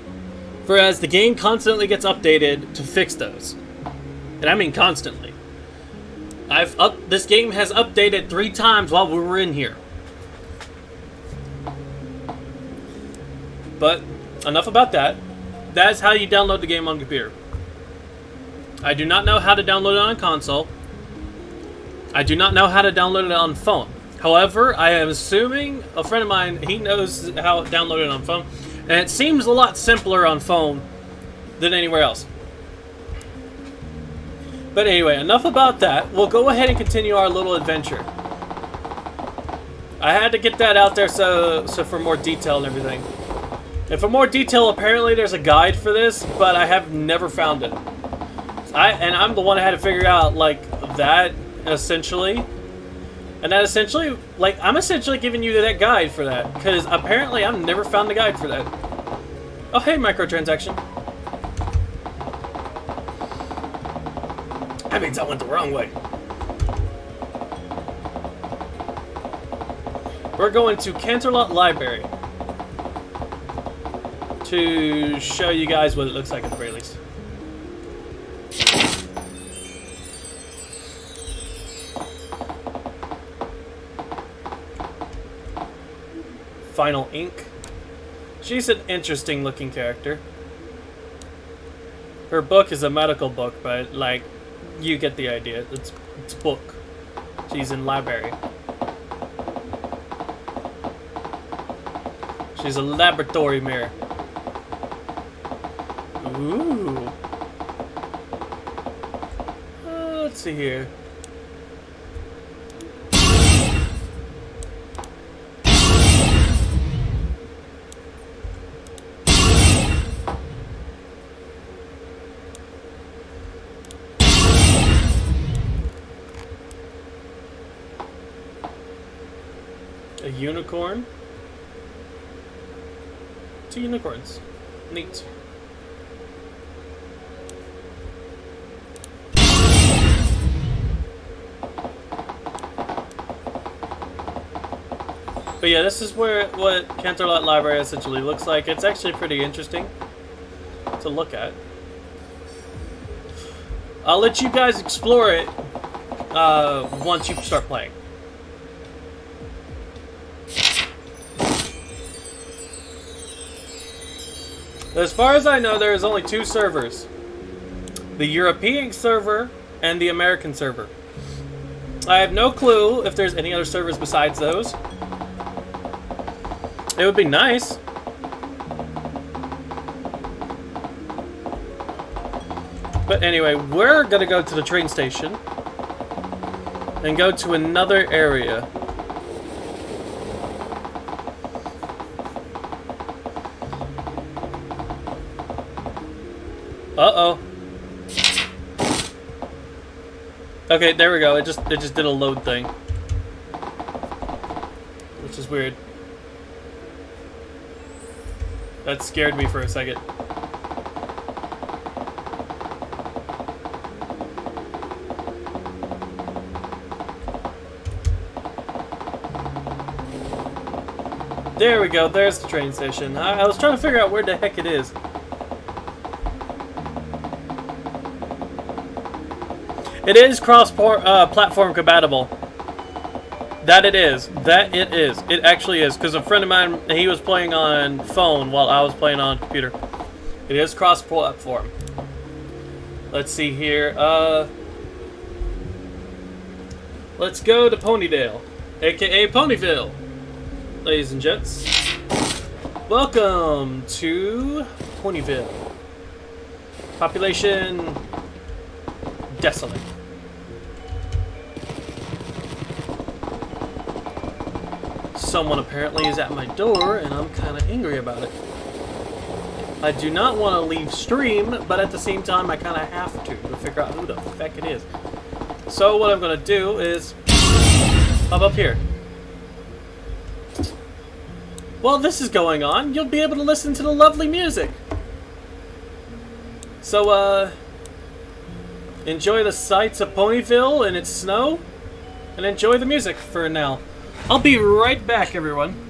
for as the game constantly gets updated to fix those. And I mean constantly. This game has updated 3 times while we were in here. But enough about that. That is how you download the game on computer. I do not know how to download it on console. I do not know how to download it on phone. However, I am assuming a friend of mine, he knows how to download it on phone. And it seems a lot simpler on phone than anywhere else. But anyway, enough about that. We'll go ahead and continue our little adventure. I had to get that out there so for more detail and everything. And for more detail, apparently there's a guide for this, but I have never found it. I'm the one that had to figure out, like, that, essentially. And that essentially, like, I'm essentially giving you that guide for that. Because apparently I've never found the guide for that. Oh, hey, microtransaction. That means I went the wrong way. We're going to Canterlot Library to show you guys what it looks like at the very least. Final Ink. She's an interesting looking character. Her book is a medical book, but like, you get the idea. It's book. She's in library. She's a laboratory mirror. Ooh. Let's see here. A unicorn. 2 unicorns. Neat. But yeah, this is what Canterlot Library essentially looks like. It's actually pretty interesting to look at. I'll let you guys explore it once you start playing. As far as I know, there is only 2 servers. The European server and the American server. I have no clue if there's any other servers besides those. It would be nice. But anyway, we're gonna go to the train station and go to another area. Uh-oh. Okay, there we go. It just did a load thing. Which is weird. That scared me for a second. There we go, there's the train station. I was trying to figure out where the heck it is. It is cross-platform compatible. That it is. That it is. It actually is. Because a friend of mine, he was playing on phone while I was playing on computer. It is cross-platform. Let's see here. Let's go to Ponydale, aka Ponyville. Ladies and gents, welcome to Ponyville. Population desolate. Someone apparently is at my door, and I'm kind of angry about it. I do not want to leave stream, but at the same time, I kind of have to figure out who the heck it is. So what I'm going to do is hop up here. While this is going on, you'll be able to listen to the lovely music. So, enjoy the sights of Ponyville and its snow, and enjoy the music for now. I'll be right back, everyone.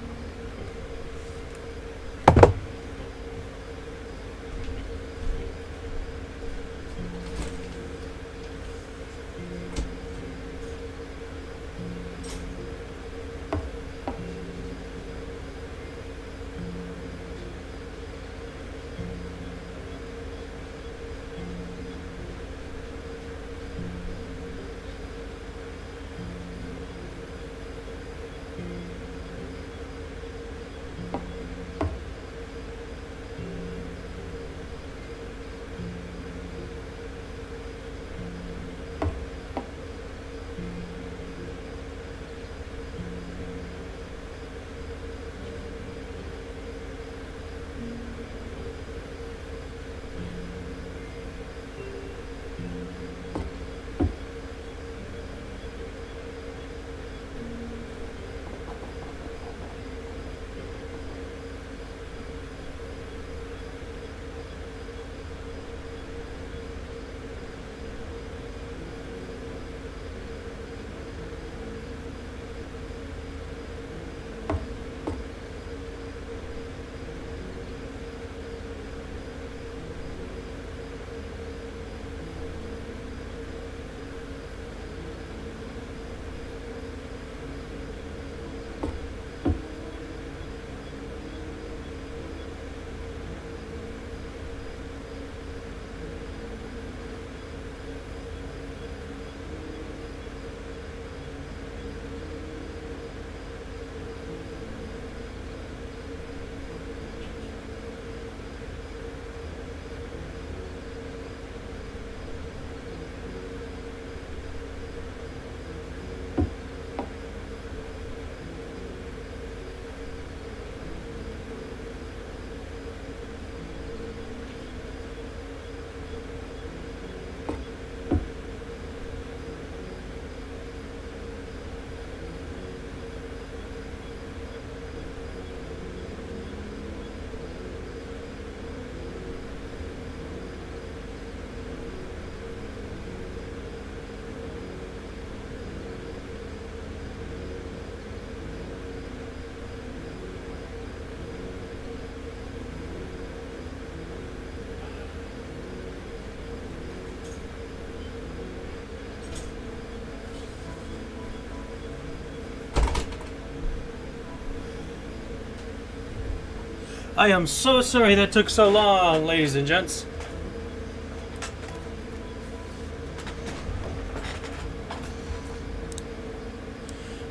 I am so sorry that took so long, ladies and gents.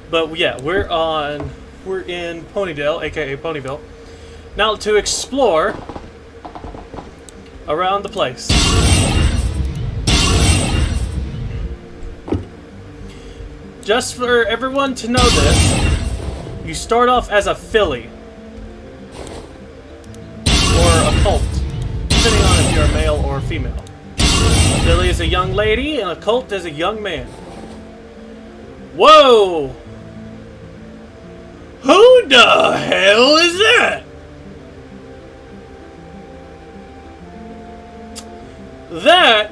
But yeah, we're on we're in Ponydale, aka Ponyville. Now to explore around the place. Just for everyone to know this, you start off as a filly. Or a colt, depending on if you're a male or a female. A filly is a young lady, and a colt is a young man. Whoa! Who the hell is that? That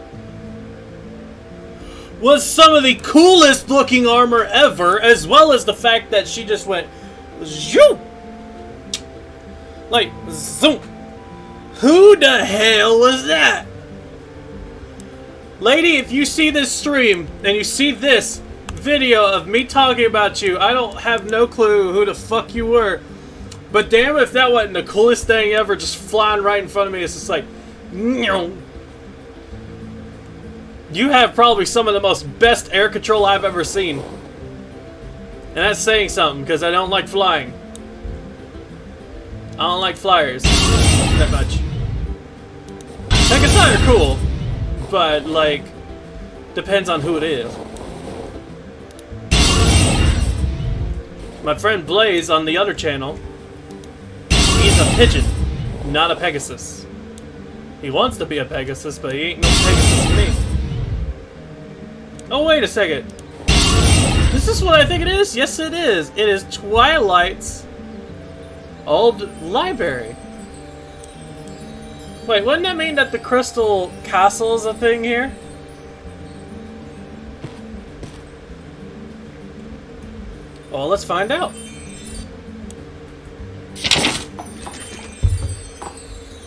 was some of the coolest looking armor ever, as well as the fact that she just went zoom, like zoom. Who the hell was that? Lady, if you see this stream and you see this video of me talking about you, I don't have no clue who the fuck you were, but damn if that wasn't the coolest thing ever, just flying right in front of me. It's just like, you have probably some of the most best air control I've ever seen. And that's saying something, because I don't like flying. I don't like flyers that much. Megaside are cool, but, like, depends on who it is. My friend Blaze on the other channel, he's a pigeon, not a Pegasus. He wants to be a Pegasus, but he ain't no Pegasus to me. Oh, wait a second. Is this what I think it is? Yes, it is. It is Twilight's old library. Wait, wouldn't that mean that the Crystal Castle is a thing here? Well, let's find out.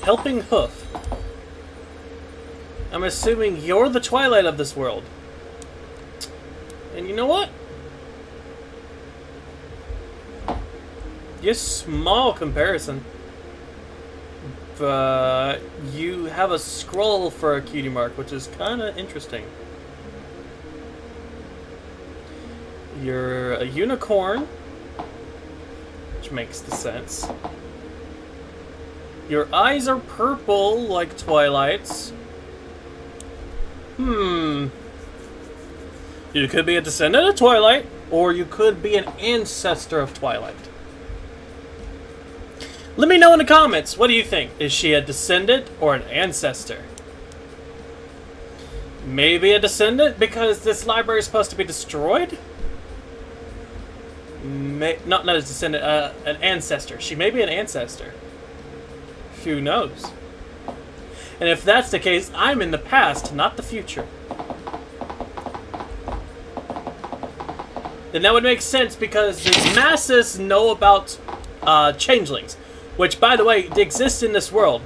Helping Hoof. I'm assuming you're the Twilight of this world. And you know what? Just small comparison. But you have a scroll for a cutie mark, which is kind of interesting. You're a unicorn, which makes the sense. Your eyes are purple like Twilight's. You could be a descendant of Twilight, or you could be an ancestor of Twilight. Let me know in the comments, what do you think? Is she a descendant or an ancestor? Maybe a descendant because this library is supposed to be destroyed? Not a descendant, an ancestor. She may be an ancestor. Who knows? And if that's the case, I'm in the past, not the future. Then that would make sense because the masses know about changelings, which, by the way, exist in this world.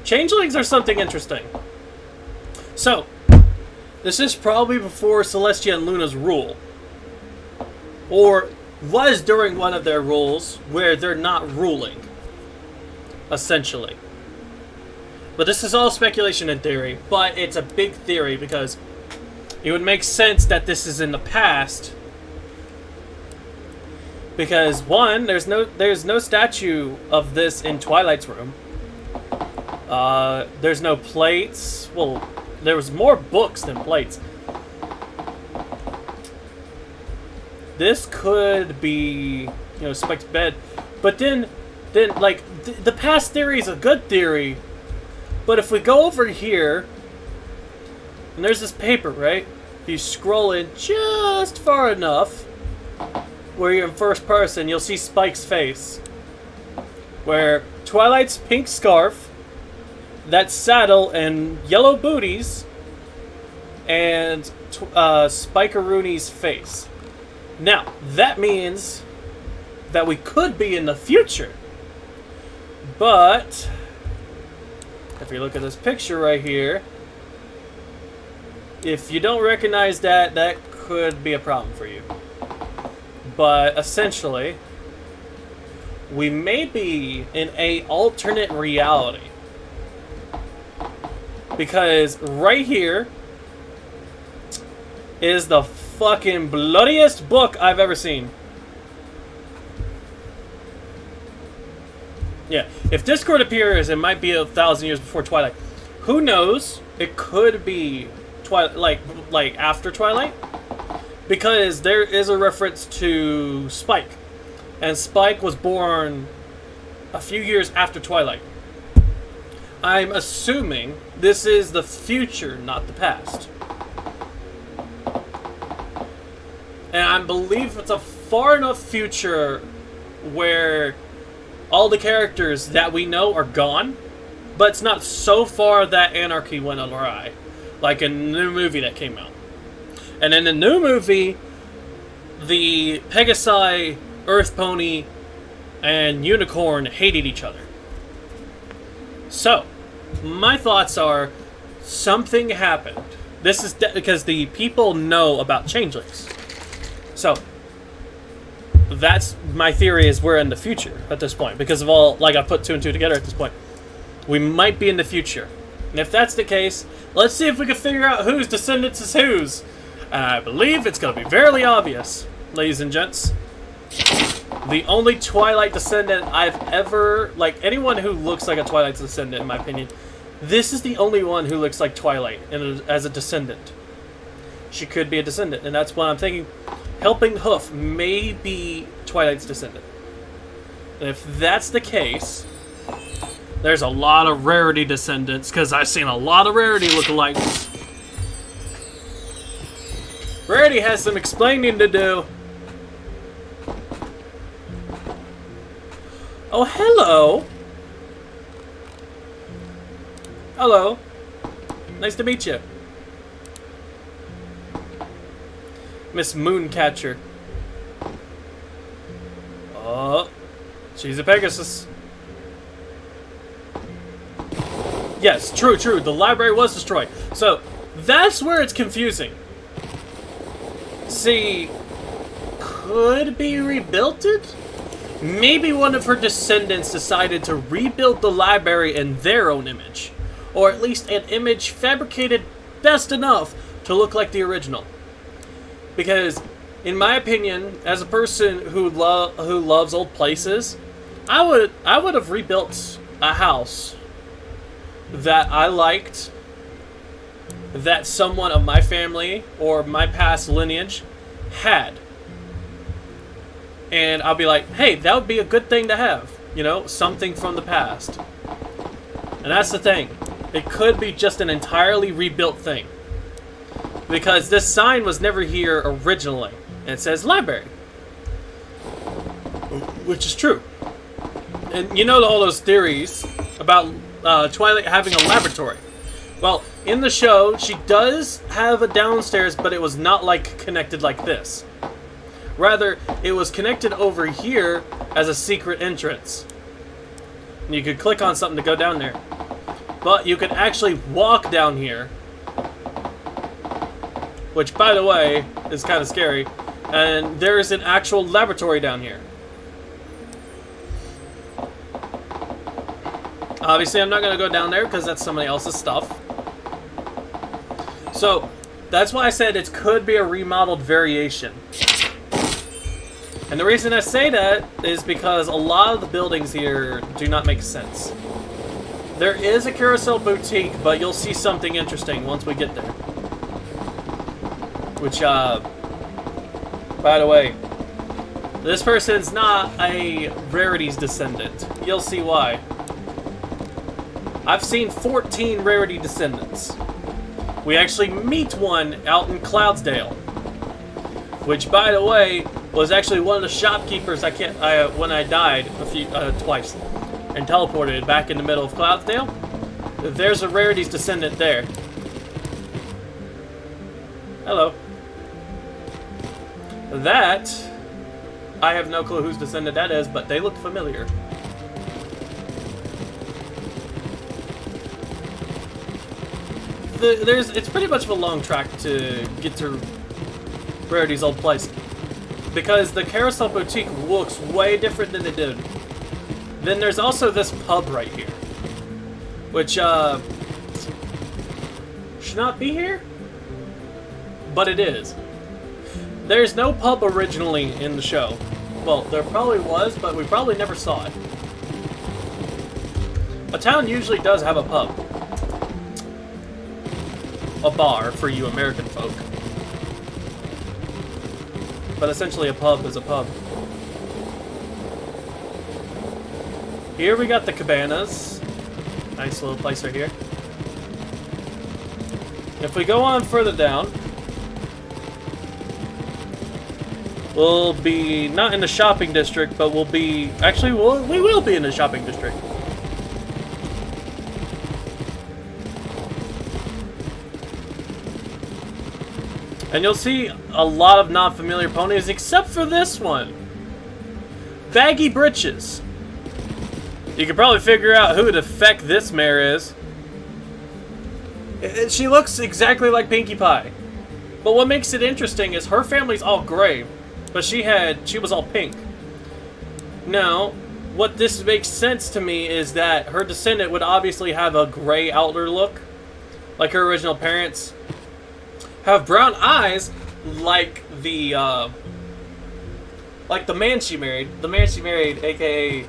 Changelings are something interesting. So, this is probably before Celestia and Luna's rule. Or was during one of their rules where they're not ruling, essentially. But this is all speculation and theory, but it's a big theory because it would make sense that this is in the past. Because one, there's no statue of this in Twilight's room. There's no plates. Well, there was more books than plates. This could be, Spike's bed. But then like, the past theory is a good theory. But if we go over here, and there's this paper, right? If you scroll in just far enough, where you're in first person, you'll see Spike's face. Where Twilight's pink scarf, that saddle and yellow booties, and Spike-a-Rooney's face. Now, that means that we could be in the future. But if you look at this picture right here, if you don't recognize that, that could be a problem for you. But essentially, we may be in a alternate reality. Because right here is the fucking bloodiest book I've ever seen. If Discord appears, it might be 1,000 years before Twilight. Who knows? It could be Twilight, like after Twilight, because there is a reference to Spike, and Spike was born a few years after Twilight. I'm assuming this is the future, not the past. And I believe it's a far enough future where all the characters that we know are gone, but it's not so far that anarchy went awry, like in the new movie that came out. And in the new movie, the Pegasi, Earth Pony, and Unicorn hated each other. So, my thoughts are, something happened. This is because the people know about changelings. So, that's my theory, is we're in the future at this point. Because of all, like, I put 2 and 2 together at this point. We might be in the future. And if that's the case, let's see if we can figure out whose descendants is whose. And I believe it's going to be fairly obvious, ladies and gents. The only Twilight descendant I've ever... Like, anyone who looks like a Twilight descendant, in my opinion, this is the only one who looks like Twilight as a descendant. She could be a descendant, and that's what I'm thinking. Helping Hoof may be Twilight's descendant. And if that's the case, there's a lot of Rarity descendants, because I've seen a lot of Rarity lookalikes. Rarity has some explaining to do. Oh, hello. Hello. Nice to meet you. Miss Mooncatcher. Oh, she's a Pegasus. Yes, true. The library was destroyed. So, that's where it's confusing. See, could be rebuilt it? Maybe one of her descendants decided to rebuild the library in their own image. Or at least an image fabricated best enough to look like the original. Because, in my opinion, as a person who loves old places, I would have rebuilt a house that I liked, that someone of my family or my past lineage had. And I'll be like, hey, that would be a good thing to have. You know, something from the past. And that's the thing. It could be just an entirely rebuilt thing. Because this sign was never here originally. And it says library. Which is true. And you know all those theories about Twilight having a laboratory. Well, in the show, she does have a downstairs, but it was not like connected like this. Rather, it was connected over here as a secret entrance. And you could click on something to go down there. But you could actually walk down here. Which, by the way, is kind of scary. And there's an actual laboratory down here. Obviously, I'm not going to go down there because that's somebody else's stuff. So, that's why I said it could be a remodeled variation. And the reason I say that is because a lot of the buildings here do not make sense. There is a carousel boutique, but you'll see something interesting once we get there. Which, by the way, this person's not a Rarity's descendant. You'll see why. I've seen 14 Rarity descendants. We actually meet one out in Cloudsdale. Which, by the way, was actually one of the shopkeepers when I died twice and teleported back in the middle of Cloudsdale. There's a Rarity's descendant there. Hello. That, I have no clue whose descendant that is, but they look familiar. It's pretty much of a long track to get to Rarity's old place. Because the Carousel Boutique looks way different than it did. Then there's also this pub right here. Which, should not be here? But it is. There's no pub originally in the show. Well, there probably was, but we probably never saw it. A town usually does have a pub. A bar for you American folk. But essentially a pub is a pub. Here we got the cabanas. Nice little place right here. If we go on further down, we'll be not in the shopping district, but we'll be... Actually, we will be in the shopping district. And you'll see a lot of non-familiar ponies, except for this one. Baggy Britches. You can probably figure out who the feck this mare is. She looks exactly like Pinkie Pie. But what makes it interesting is her family's all gray, but she was all pink. Now, what this makes sense to me is that her descendant would obviously have a gray outer look, like her original parents. Have brown eyes like the man she married. The man she married, aka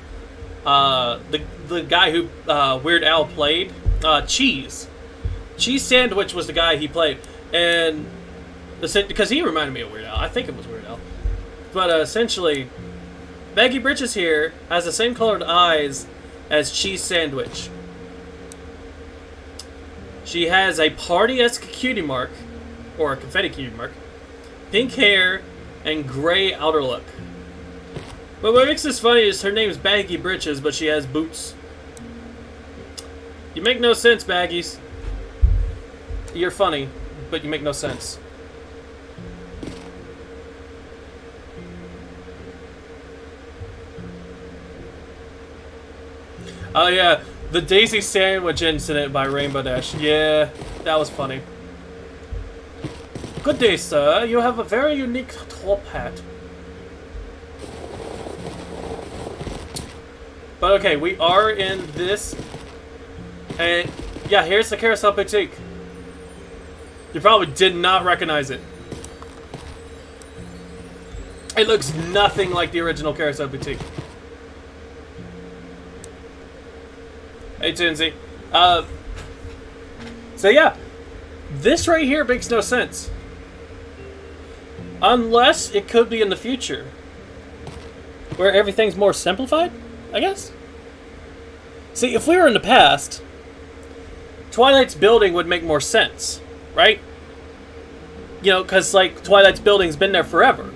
the guy who Weird Al played. Cheese Sandwich was the guy he played, and because he reminded me of Weird Al. I think it was Weird Al. But essentially, Baggy Britches here has the same colored eyes as Cheese Sandwich. She has a party-esque cutie mark, or a confetti cutie mark, pink hair, and gray outer look. But what makes this funny is her name is Baggy Britches, but she has boots. You make no sense, Baggies. You're funny, but you make no sense. Oh yeah, the Daisy Sandwich incident by Rainbow Dash. Yeah, that was funny. Good day, sir. You have a very unique top hat. But okay, we are in this. And yeah, here's the Carousel Boutique. You probably did not recognize it. It looks nothing like the original Carousel Boutique. Hey, Tinsy. So yeah, this right here makes no sense. Unless it could be in the future, where everything's more simplified, I guess. See, if we were in the past, Twilight's building would make more sense, right? You know, because, like, Twilight's building's been there forever.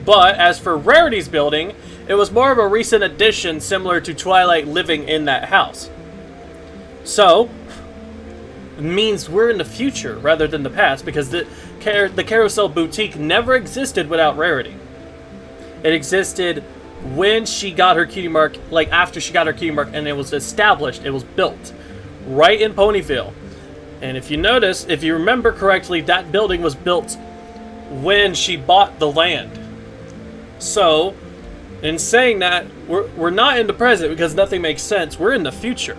But, as for Rarity's building, it was more of a recent addition similar to Twilight living in that house. So, it means we're in the future rather than the past, because the Carousel Boutique never existed without Rarity. It existed when she got her cutie mark, like after she got her cutie mark, and it was established, it was built right in Ponyville. And if you notice, if you remember correctly, that building was built when she bought the land. So, in saying that, we're not in the present because nothing makes sense. We're in the future.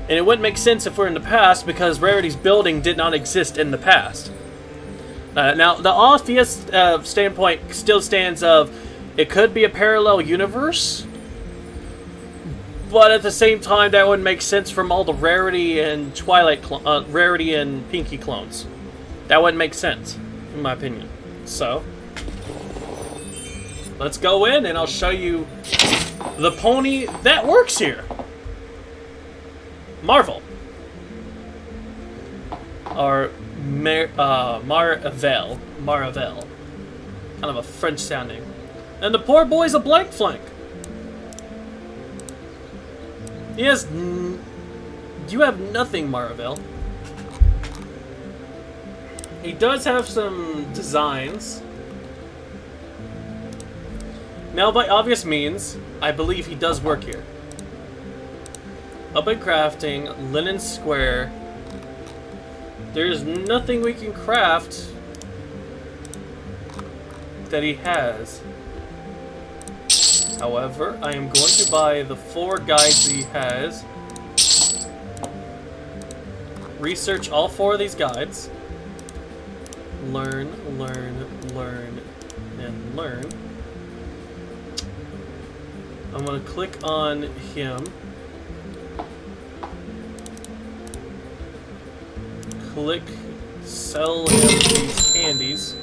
And it wouldn't make sense if we're in the past because Rarity's building did not exist in the past. Now, the obvious standpoint still stands of it could be a parallel universe, but at the same time, that wouldn't make sense from all the Rarity and Rarity and Pinkie clones. That wouldn't make sense, in my opinion. So, let's go in and I'll show you the pony that works here. Marvel. Or Maravel. Kind of a French sounding. And the poor boy's a blank flank. He has... You have nothing, Maravel. He does have some designs. Now, by obvious means, I believe he does work here. Up in crafting, linen square. There's nothing we can craft that he has. However, I am going to buy the 4 guides he has. Research all 4 of these guides. Learn, learn, learn, and learn. I'm going to click on him. Click sell him these candies.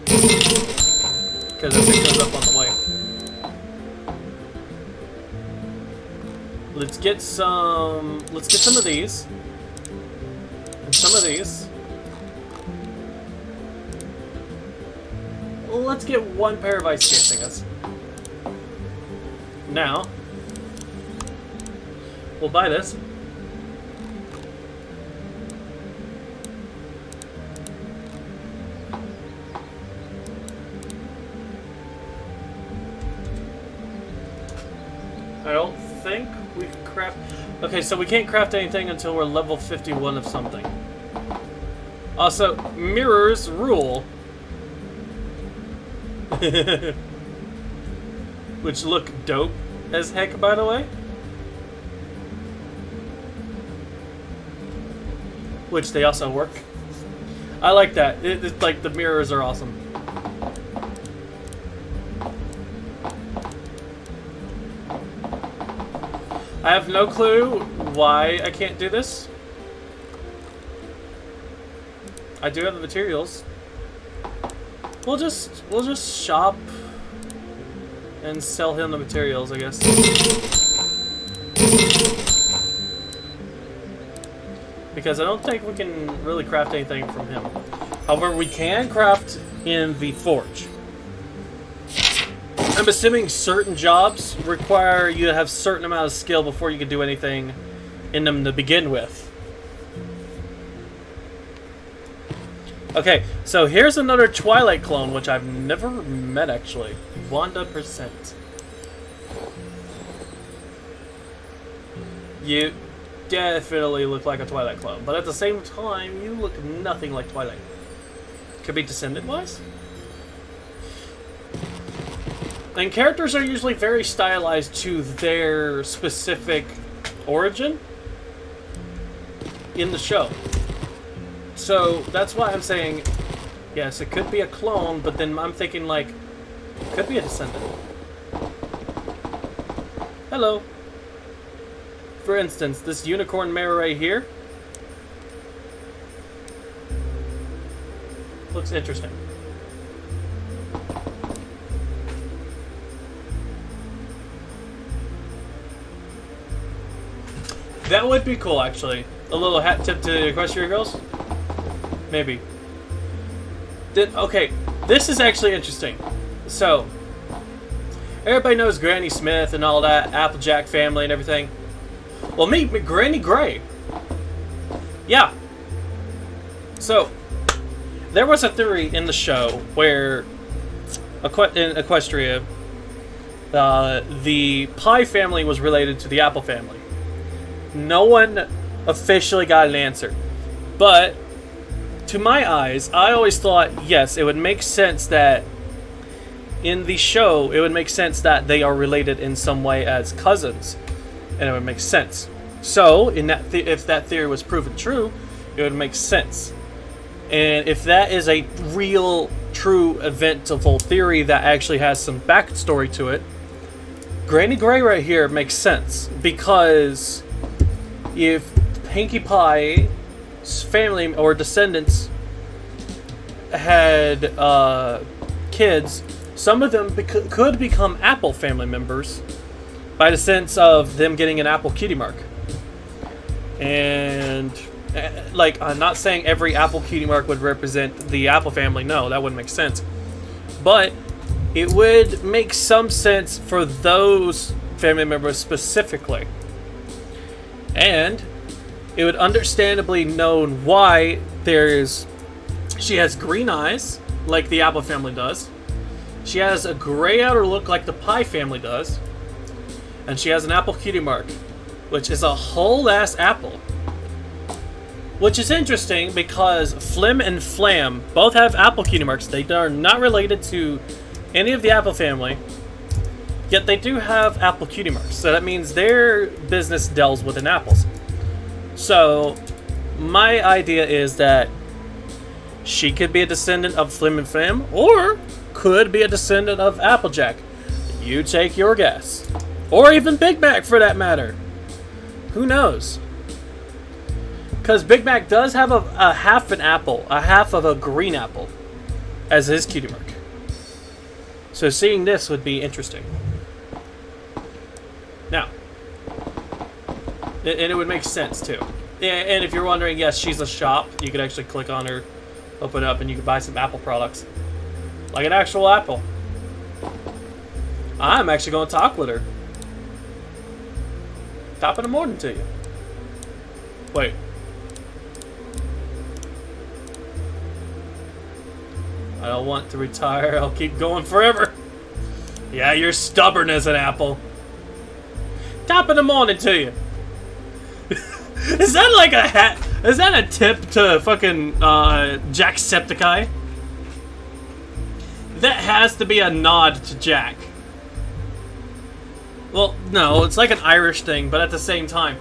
Because I think goes up on the way. Let's get some of these. And some of these. Let's get one pair of ice skates, I guess. Now, we'll buy this. I don't think we can craft... Okay, so we can't craft anything until we're level 51 of something. Also, mirrors rule. Which look dope as heck, by the way. Which they also work. I like that. It's like the mirrors are awesome. I have no clue why I can't do this. I do have the materials. We'll just shop and sell him the materials, I guess. Because I don't think we can really craft anything from him. However, we can craft in the forge. I'm assuming certain jobs require you to have a certain amount of skill before you can do anything in them to begin with. Okay, so here's another Twilight clone, which I've never met, actually. Wanda%. You definitely look like a Twilight clone, but at the same time, you look nothing like Twilight. Could be descendant-wise? And characters are usually very stylized to their specific origin in the show. So that's why I'm saying, yes, it could be a clone, but then I'm thinking, like, it could be a descendant. Hello. For instance, this unicorn mare right here looks interesting. That would be cool, actually. A little hat tip to Equestria girls? Maybe. Then, okay, this is actually interesting. So, everybody knows Granny Smith and all that, Applejack family and everything. Well, meet Granny Gray. Yeah. So, there was a theory in the show where, in Equestria, the Pie family was related to the Apple family. No one officially got an answer. But, to my eyes, I always thought, yes, it would make sense that in the show, it would make sense that they are related in some way as cousins. And it would make sense. So, if that theory was proven true, it would make sense. And if that is a real, true, eventful theory that actually has some backstory to it, Granny Gray right here makes sense. Because if Pinkie Pie's family or descendants had kids, some of them could become Apple family members by the sense of them getting an Apple cutie mark. And, like, I'm not saying every Apple cutie mark would represent the Apple family. No, that wouldn't make sense. But it would make some sense for those family members specifically. And it would understandably known why she has green eyes, like the Apple family does. She has a gray outer look like the Pie family does. And she has an Apple cutie mark, which is a whole ass apple. Which is interesting because Flim and Flam both have Apple cutie marks. They are not related to any of the Apple family, yet they do have Apple cutie marks. So that means their business deals within apples. So my idea is that she could be a descendant of Flim and Flam, or could be a descendant of Applejack. You take your guess. Or even Big Mac for that matter. Who knows? Because Big Mac does have a half an apple, a half of a green apple, as his cutie mark. So seeing this would be interesting. Now, and it would make sense too. And if you're wondering, yes, she's a shop. You could actually click on her, open it up, and you could buy some Apple products. Like an actual apple. I'm actually going to talk with her. Top of the morning to you. Wait. I don't want to retire. I'll keep going forever. Yeah, you're stubborn as an apple. Top of the morning to you. Is that like a hat? Is that a tip to fucking Jacksepticeye? That has to be a nod to Jack. Well, no, it's like an Irish thing, but at the same time,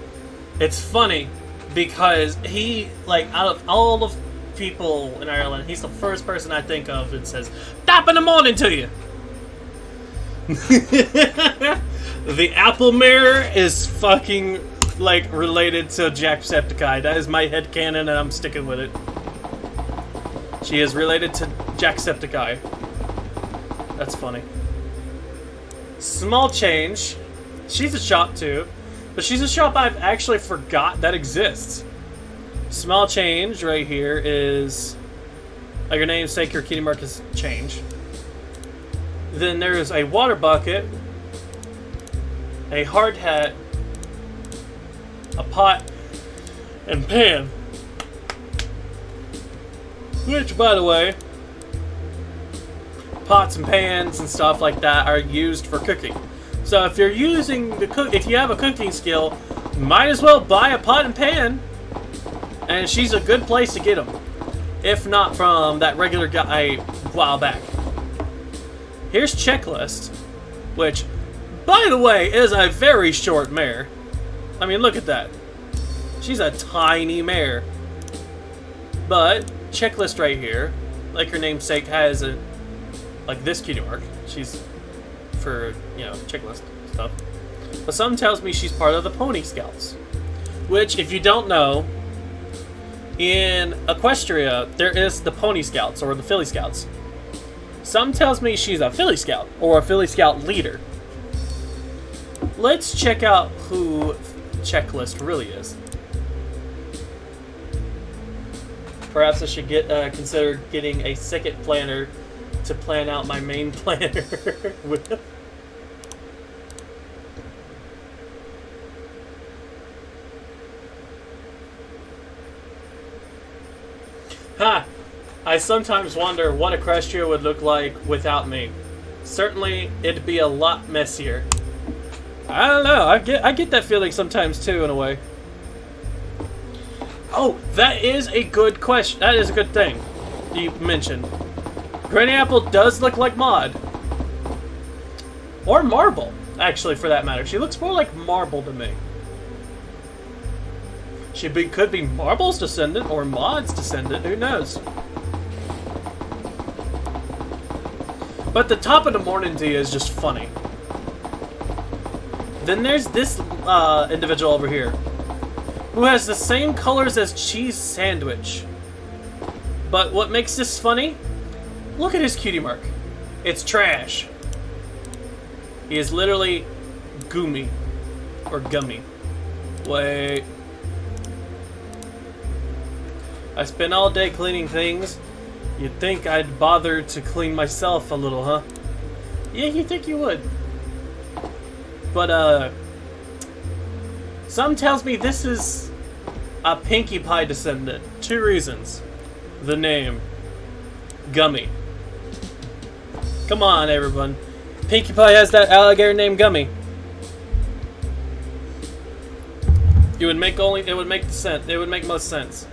it's funny because he, like, out of all the people in Ireland, he's the first person I think of that says, top of the morning to you. The apple mare is fucking, like, related to Jacksepticeye. That is my headcanon, and I'm sticking with it. She is related to Jacksepticeye. That's funny. Small change. She's a shop too, but she's a shop I've actually forgot that exists. Small change right here is, like your namesake, your cutie mark is change. Then there's a water bucket, a hard hat, a pot, and pan. Which, by the way, pots and pans and stuff like that are used for cooking. So if you're using if you have a cooking skill, might as well buy a pot and pan. And she's a good place to get them. If not from that regular guy a while back. Here's Checklist, which, by the way, is a very short mare. I mean, look at that. She's a tiny mare. But Checklist right here, like her namesake, has a, like this cutie mark. She's for, you know, checklist stuff. But something tells me she's part of the Pony Scouts. Which, if you don't know, in Equestria, there is the Pony Scouts, or the Philly Scouts. Some tells me she's a Philly Scout, or a Philly Scout leader. Let's check out who Checklist really is. Perhaps I should consider getting a second planner to plan out my main planner with. Ha! I sometimes wonder what Equestria would look like without me. Certainly, it'd be a lot messier. I don't know. I get that feeling sometimes too, in a way. Oh, that is a good question. That is a good thing you mentioned. Granny Apple does look like Maud. Or Marble, actually, for that matter. She looks more like Marble to me. She could be Marble's descendant or Maud's descendant. Who knows? But the top of the morning to you is just funny. Then there's this individual over here who has the same colors as Cheese Sandwich. But what makes this funny? Look at his cutie mark. It's trash. He is literally goomy. Or gummy. Wait. I spend all day cleaning things. You'd think I'd bother to clean myself a little, huh? Yeah, you think you would. But, some tells me this is a Pinkie Pie descendant. 2 reasons. The name. Gummy. Come on, everyone. Pinkie Pie has that alligator named Gummy. It would make most sense.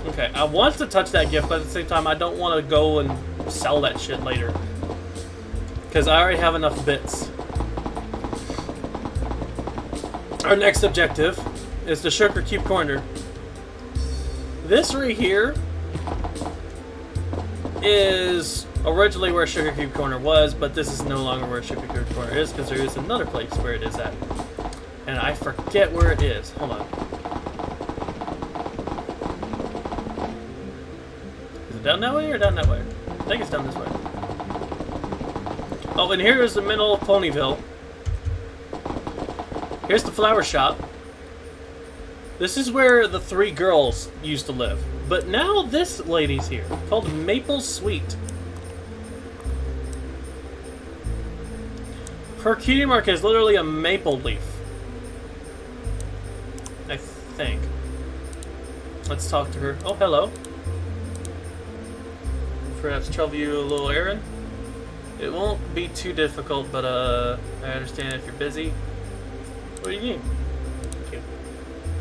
Okay, I want to touch that gift, but at the same time, I don't want to go and sell that shit later. Because I already have enough bits. Our next objective is the Sugar Cube Corner. This right here is originally where Sugar Cube Corner was, but this is no longer where Sugar Cube Corner is because there is another place where it is at. And I forget where it is. Hold on. Is it down that way or down that way? I think it's down this way. Oh, and here is the middle of Ponyville. Here's the flower shop. This is where the 3 girls used to live. But now this lady's here, called Maple Sweet. Her cutie mark is literally a maple leaf. I think. Let's talk to her. Oh, hello. Perhaps trouble you a little errand? It won't be too difficult, but I understand if you're busy. What do you need? Thank you.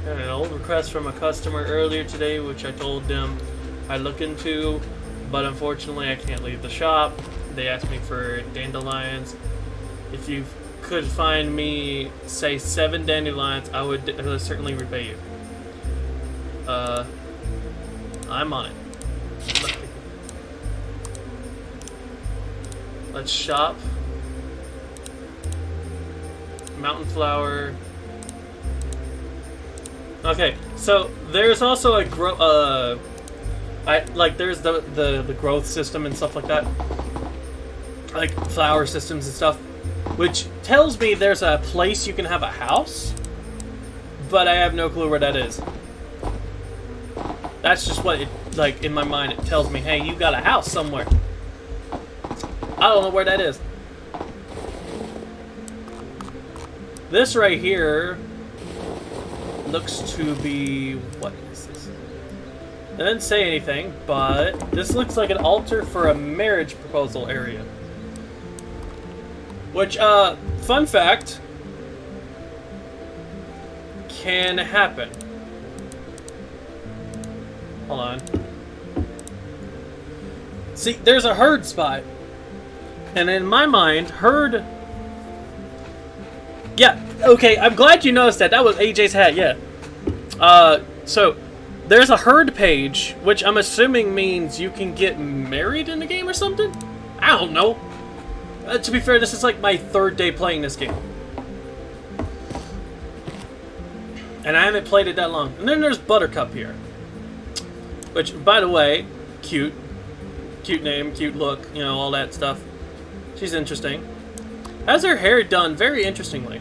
I had an old request from a customer earlier today, which I told them I'd look into, but unfortunately I can't leave the shop. They asked me for dandelions. If you could find me, say, 7 dandelions, I would certainly repay you. I'm on it. Let's shop. Mountain flower. Okay, so there's also a there's the growth system and stuff like that, like flower systems and stuff, which tells me there's a place you can have a house, but I have no clue where that is. That's just what it, like, in my mind it tells me, hey, you got a house somewhere. I don't know where that is. This right here looks to be, what is this? It didn't say anything, but this looks like an altar for a marriage proposal area. Which, fun fact, can happen. Hold on. See, there's a herd spot. And in my mind, herd... Yeah, okay, I'm glad you noticed that. That was AJ's hat, yeah. So, there's a herd page, which I'm assuming means you can get married in the game or something? I don't know. To be fair, this is like my 3rd day playing this game. And I haven't played it that long. And then there's Buttercup here. Which, by the way, cute. Cute name, cute look, you know, all that stuff. She's interesting. Has her hair done very interestingly.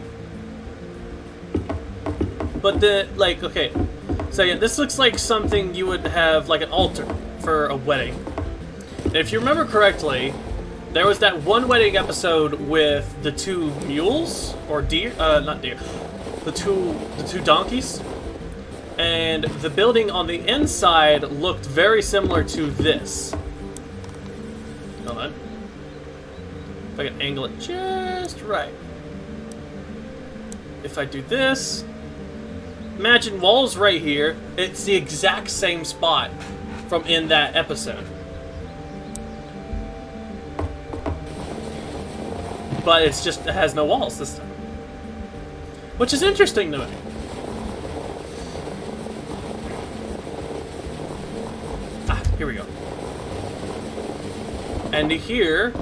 But like, okay. So yeah, this looks like something you would have, like an altar for a wedding. And if you remember correctly, there was that one wedding episode with the 2 mules, or deer, not deer, the two donkeys. And the building on the inside looked very similar to this. Hold on. If I can angle it just right. If I do this, imagine walls right here. It's the exact same spot from in that episode. But it's just, it has no walls this time. Which is interesting to me. Ah, here we go. And here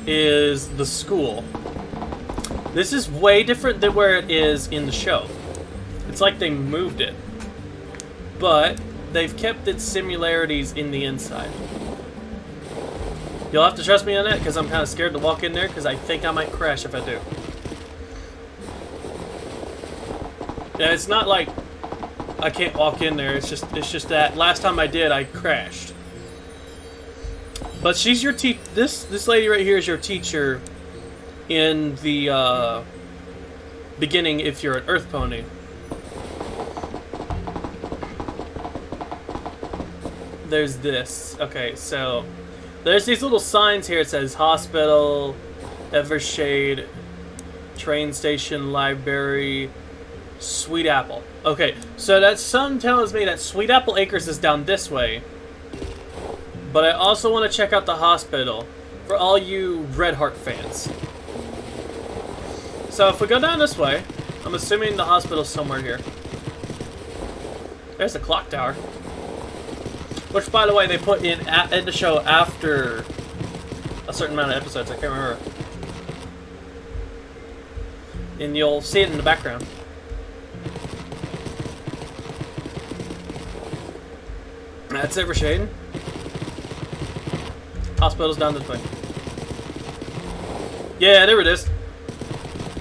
is the school. This is way different than where it is in the show. It's like they moved it. But they've kept its similarities in the inside. You'll have to trust me on that because I'm kind of scared to walk in there because I think I might crash if I do. Yeah, it's not like I can't walk in there. It's just that last time I did, I crashed. But she's your this lady right here is your teacher in the beginning if you're an Earth Pony. There's this. Okay, so there's these little signs here. It says hospital, Evershade, train station, library, Sweet Apple. Okay, so that some tells me that Sweet Apple Acres is down this way. But I also want to check out the hospital for all you Red Heart fans. So if we go down this way, I'm assuming the hospital's somewhere here. There's the clock tower. Which, by the way, they put in the show after a certain amount of episodes. I can't remember. And you'll see it in the background. That's it for Shaden. Hospital's down this way. Yeah, there it is.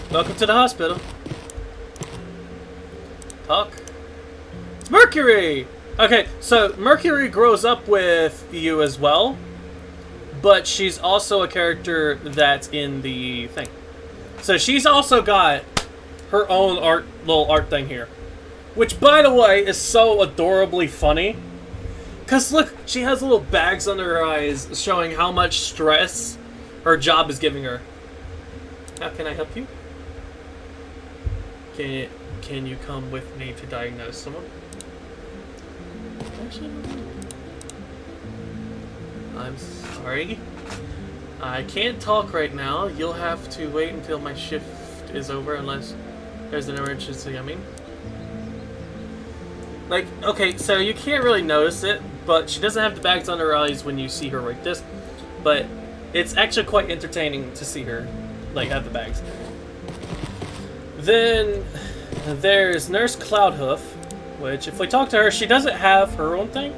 Welcome to the hospital. Talk. It's Mercury! Okay, so Mercury grows up with you as well, but she's also a character that's in the thing. So she's also got her own little art thing here. Which, by the way, is so adorably funny. Because look, she has little bags under her eyes showing how much stress her job is giving her. How can I help you? Can you come with me to diagnose someone? Actually, I'm sorry. I can't talk right now. You'll have to wait until my shift is over unless there's an emergency, I mean. Like, okay, so you can't really notice it, but she doesn't have the bags under her eyes when you see her like this. But it's actually quite entertaining to see her, like, have the bags. Then there's Nurse Cloudhoof, which, if we talk to her, she doesn't have her own thing.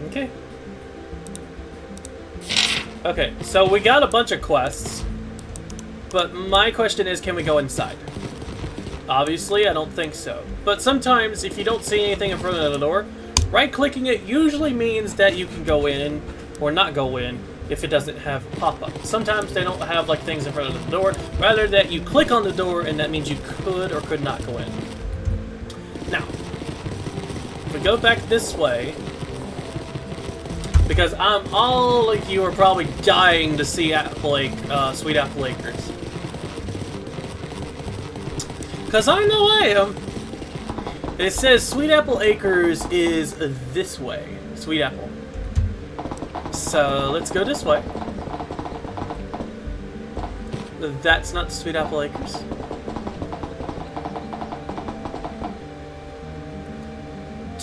Okay. Okay, so we got a bunch of quests, but my question is, can we go inside? Obviously, I don't think so. But sometimes, if you don't see anything in front of the door, right-clicking it usually means that you can go in or not go in if it doesn't have pop-up. Sometimes they don't have like things in front of the door, rather that you click on the door and that means you could or could not go in. Now, if we go back this way, because all of you are probably dying to see Sweet Apple Acres. Because I know I am. It says Sweet Apple Acres is this way. Sweet Apple. So let's go this way. That's not Sweet Apple Acres.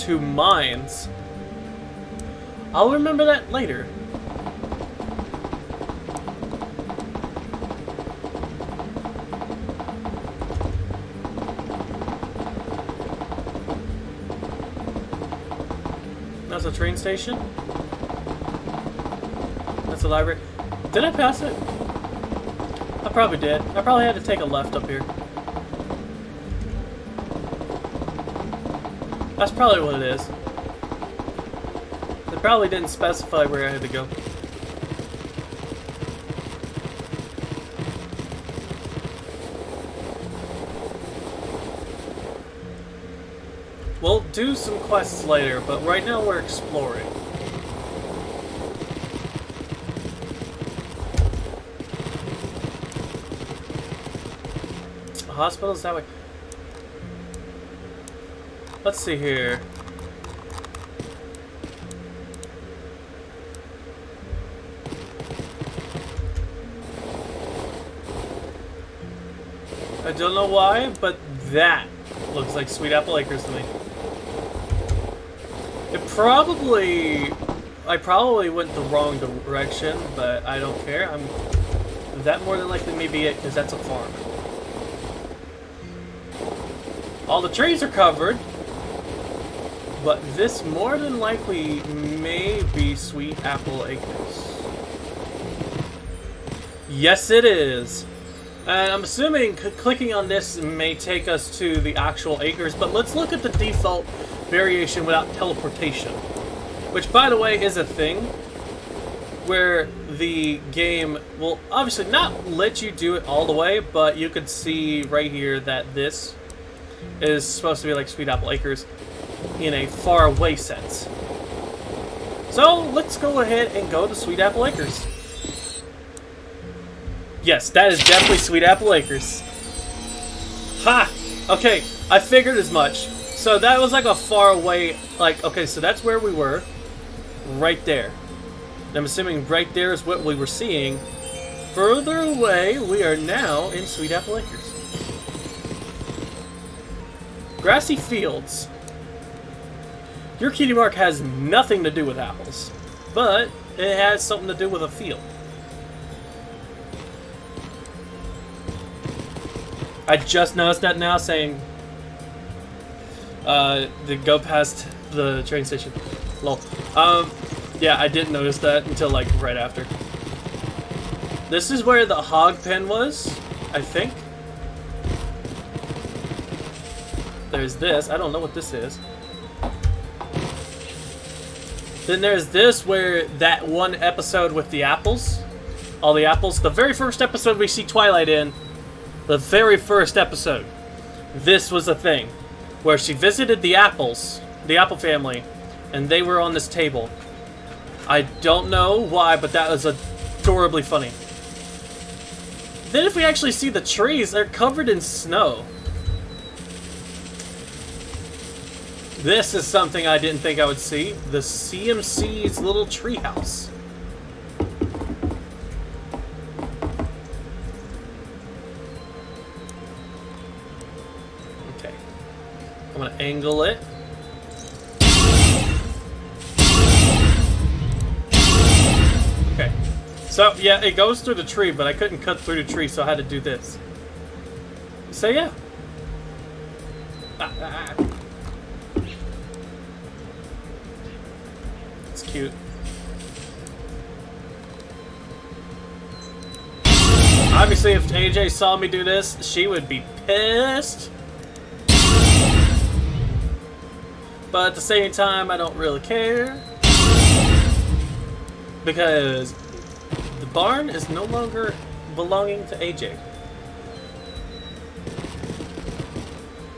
To mines. I'll remember that later. That's a train station. That's a library. Did I pass it? I probably did. I probably had to take a left up here. That's probably what it is. They probably didn't specify where I had to go. We'll do some quests later, but right now we're exploring. The hospital's that way. Let's see here. I don't know why, but that looks like Sweet Apple Acres to me. I probably went the wrong direction, but I don't care. That more than likely may be it, because that's a farm. All the trees are covered, but this more than likely may be Sweet Apple Acres. Yes, it is. And I'm assuming clicking on this may take us to the actual acres, but let's look at the default variation without teleportation. Which, by the way, is a thing where the game will obviously not let you do it all the way, but you can see right here that this is supposed to be like Sweet Apple Acres in a far away sense. So let's go ahead and go to Sweet Apple Acres. Yes, that is definitely Sweet Apple Acres. Ha! Okay, I figured as much. So that was like a far away, like, okay, so that's where we were. right there. And I'm assuming right there is what we were seeing. Further away, we are now in Sweet Apple Acres. Grassy fields. Your cutie mark has nothing to do with apples, but it has something to do with a field. I just noticed that now, saying to go past the train station. Lol. Yeah, I didn't notice that until like right after. This is where the hog pen was, I think. There's this. I don't know what this is. Then there's this where that one episode with the apples. All the apples. The very first episode we see Twilight in. The very first episode. This was a thing. Where she visited the apples. The apple family. And they were on this table. I don't know why, but that was adorably funny. Then if we actually see the trees, they're covered in snow. This is something I didn't think I would see. The CMC's little treehouse. Okay. I'm gonna angle it. Okay. So, yeah, it goes through the tree, but I couldn't cut through the tree, so I had to do this. So, yeah. It's cute. Obviously, if AJ saw me do this, she would be pissed. But at the same time, I don't really care. Because the barn is no longer belonging to AJ.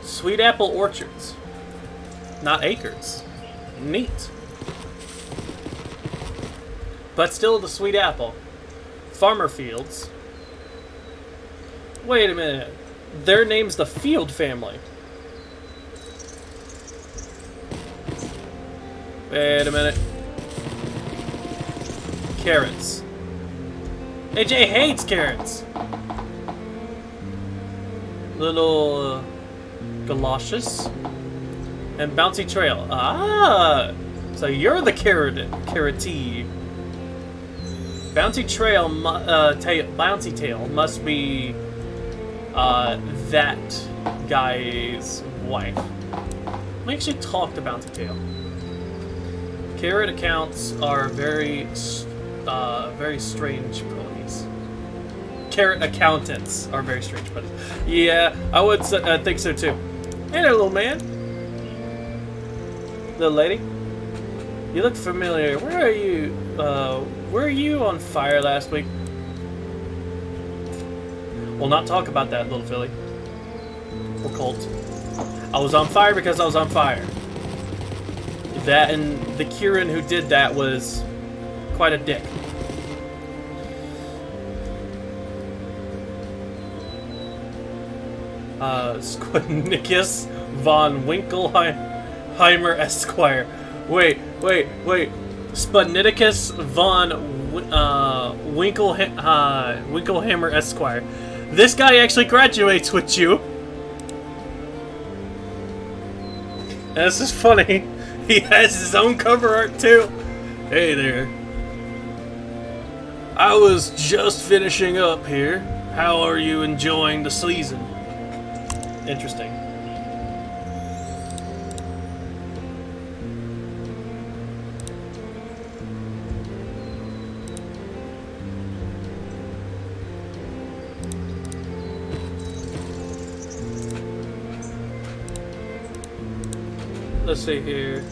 Sweet apple orchards. Not acres. Neat. But still the sweet apple. Farmer fields. Wait a minute. Their name's the Field family. Wait a minute. Carrots. AJ hates carrots. Little galoshes. And Bouncy Trail. Ah! So you're the carrotee. Bouncy Trail, Bouncy Tail must be that guy's wife. We actually talked to Bouncy Tail. Carrot accounts are very strange ponies. Carrot accountants are very strange ponies. Yeah, I would think so too. Hey there, little man. Little lady. You look familiar. Where are you? Were you on fire last week? We'll not talk about that, little filly. Or colt. I was on fire because I was on fire. That and the Kieran who did that was quite a dick. Squidnicus von Winkelheimer Esquire. Wait. Spudniticus von Winkelhammer Esquire. This guy actually graduates with you. And this is funny. He has his own cover art too. Hey there. I was just finishing up here. How are you enjoying the season? Interesting. Let's see here.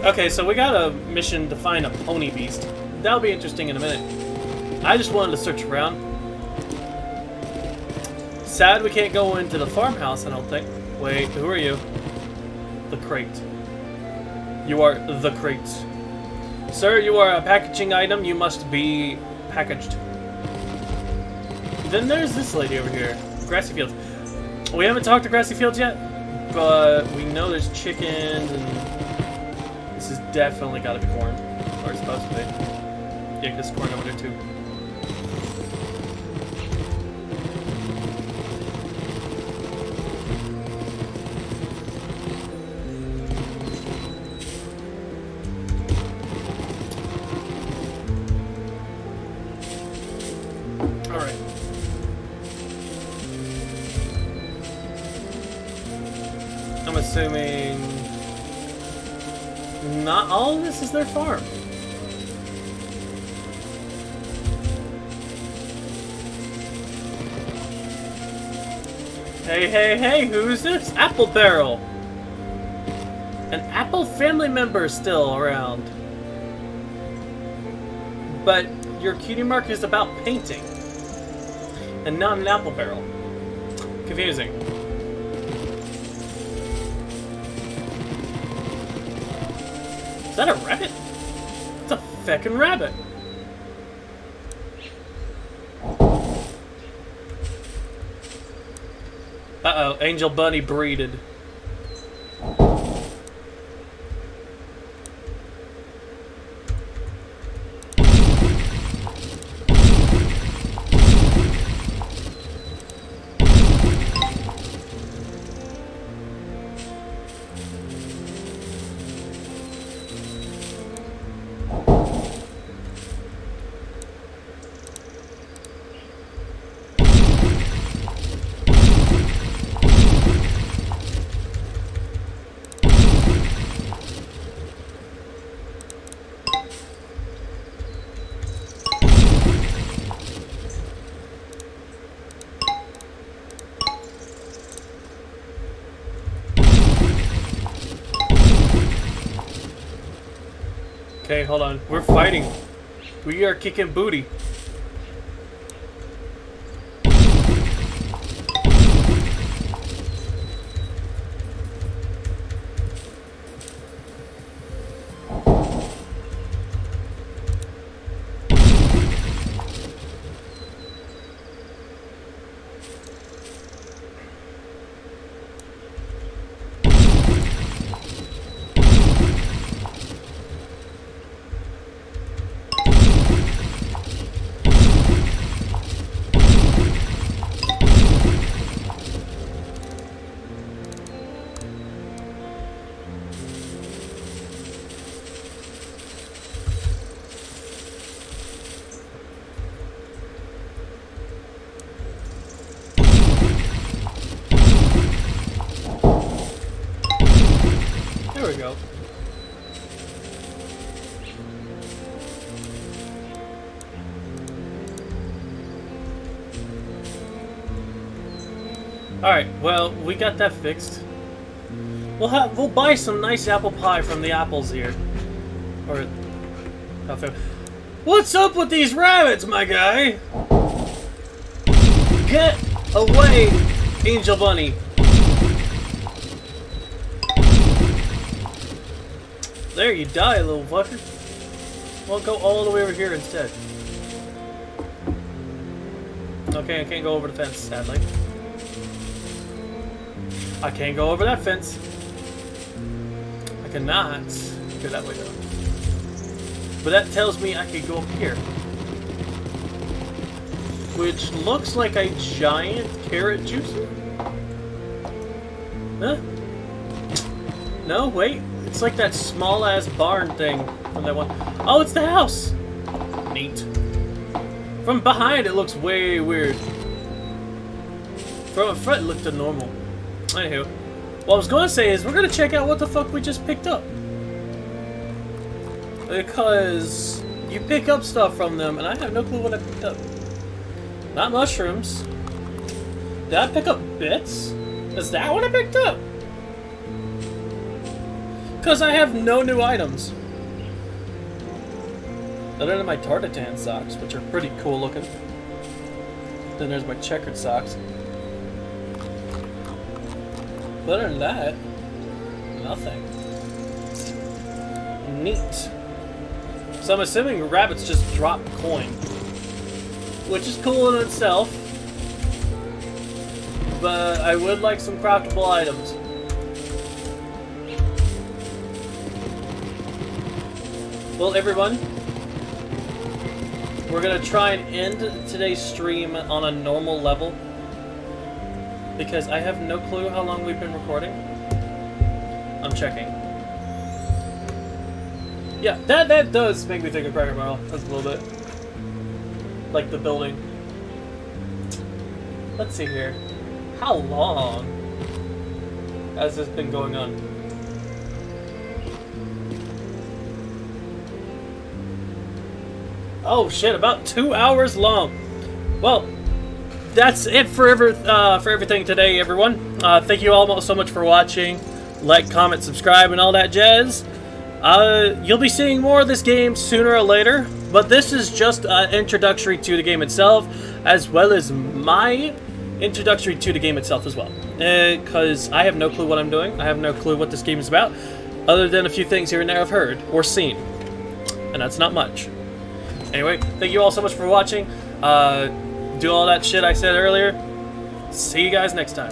Okay, so we got a mission to find a pony beast. That'll be interesting in a minute. I just wanted to search around. Sad we can't go into the farmhouse, I don't think. Wait, who are you? The crate. You are the crate. Sir, you are a packaging item. You must be packaged. Then there's this lady over here. Grassy Fields. We haven't talked to Grassy Fields yet, but we know there's chickens, and this has definitely got to be corn. Or it's supposed to be. Yeah, because corn over there too. Alright. I'm assuming not all of this is their farm. Hey, hey, hey, who's this? Apple Barrel! An Apple family member still around. But your cutie mark is about painting. And not an apple barrel. Confusing. Is that a rabbit? It's a feckin' rabbit. Uh-oh, Angel Bunny breeded. Okay, hold on. We're fighting. We are kicking booty. There we go. Alright, well, we got that fixed. We'll buy some nice apple pie from the apples here. Or what's up with these rabbits, my guy? Get away, Angel Bunny. There, you die, little fucker. Well, go all the way over here instead. Okay, I can't go over the fence, sadly. I can't go over that fence. I cannot go that way, though. But that tells me I could go up here. Which looks like a giant carrot juicer. Huh? No, wait. It's like that small-ass barn thing from that one. Oh, it's the house! Neat. From behind, it looks way weird. From the front, it looked normal. Anywho, what I was going to say is we're going to check out what the fuck we just picked up. Because you pick up stuff from them, and I have no clue what I picked up. Not mushrooms. Did I pick up bits? Is that what I picked up? Because I have no new items. Other than my tartan socks, which are pretty cool looking. Then there's my checkered socks. But other than that, nothing. Neat. So I'm assuming rabbits just drop coin. Which is cool in itself. But I would like some craftable items. Well, everyone, we're gonna try and end today's stream on a normal level because I have no clue how long we've been recording. I'm checking. Yeah, that does make me think of Cracker Barrel a little bit, like the building. Let's see here. How long has this been going on? Oh shit, about 2 hours long. Well, that's it for everything today, everyone. Thank you all so much for watching. Like, comment, subscribe, and all that jazz. You'll be seeing more of this game sooner or later, but this is just introductory to the game itself, as well as my introductory to the game itself as well. Because I have no clue what I'm doing. I have no clue what this game is about, other than a few things here and there I've heard or seen. And that's not much. Anyway, thank you all so much for watching. Do all that shit I said earlier. See you guys next time.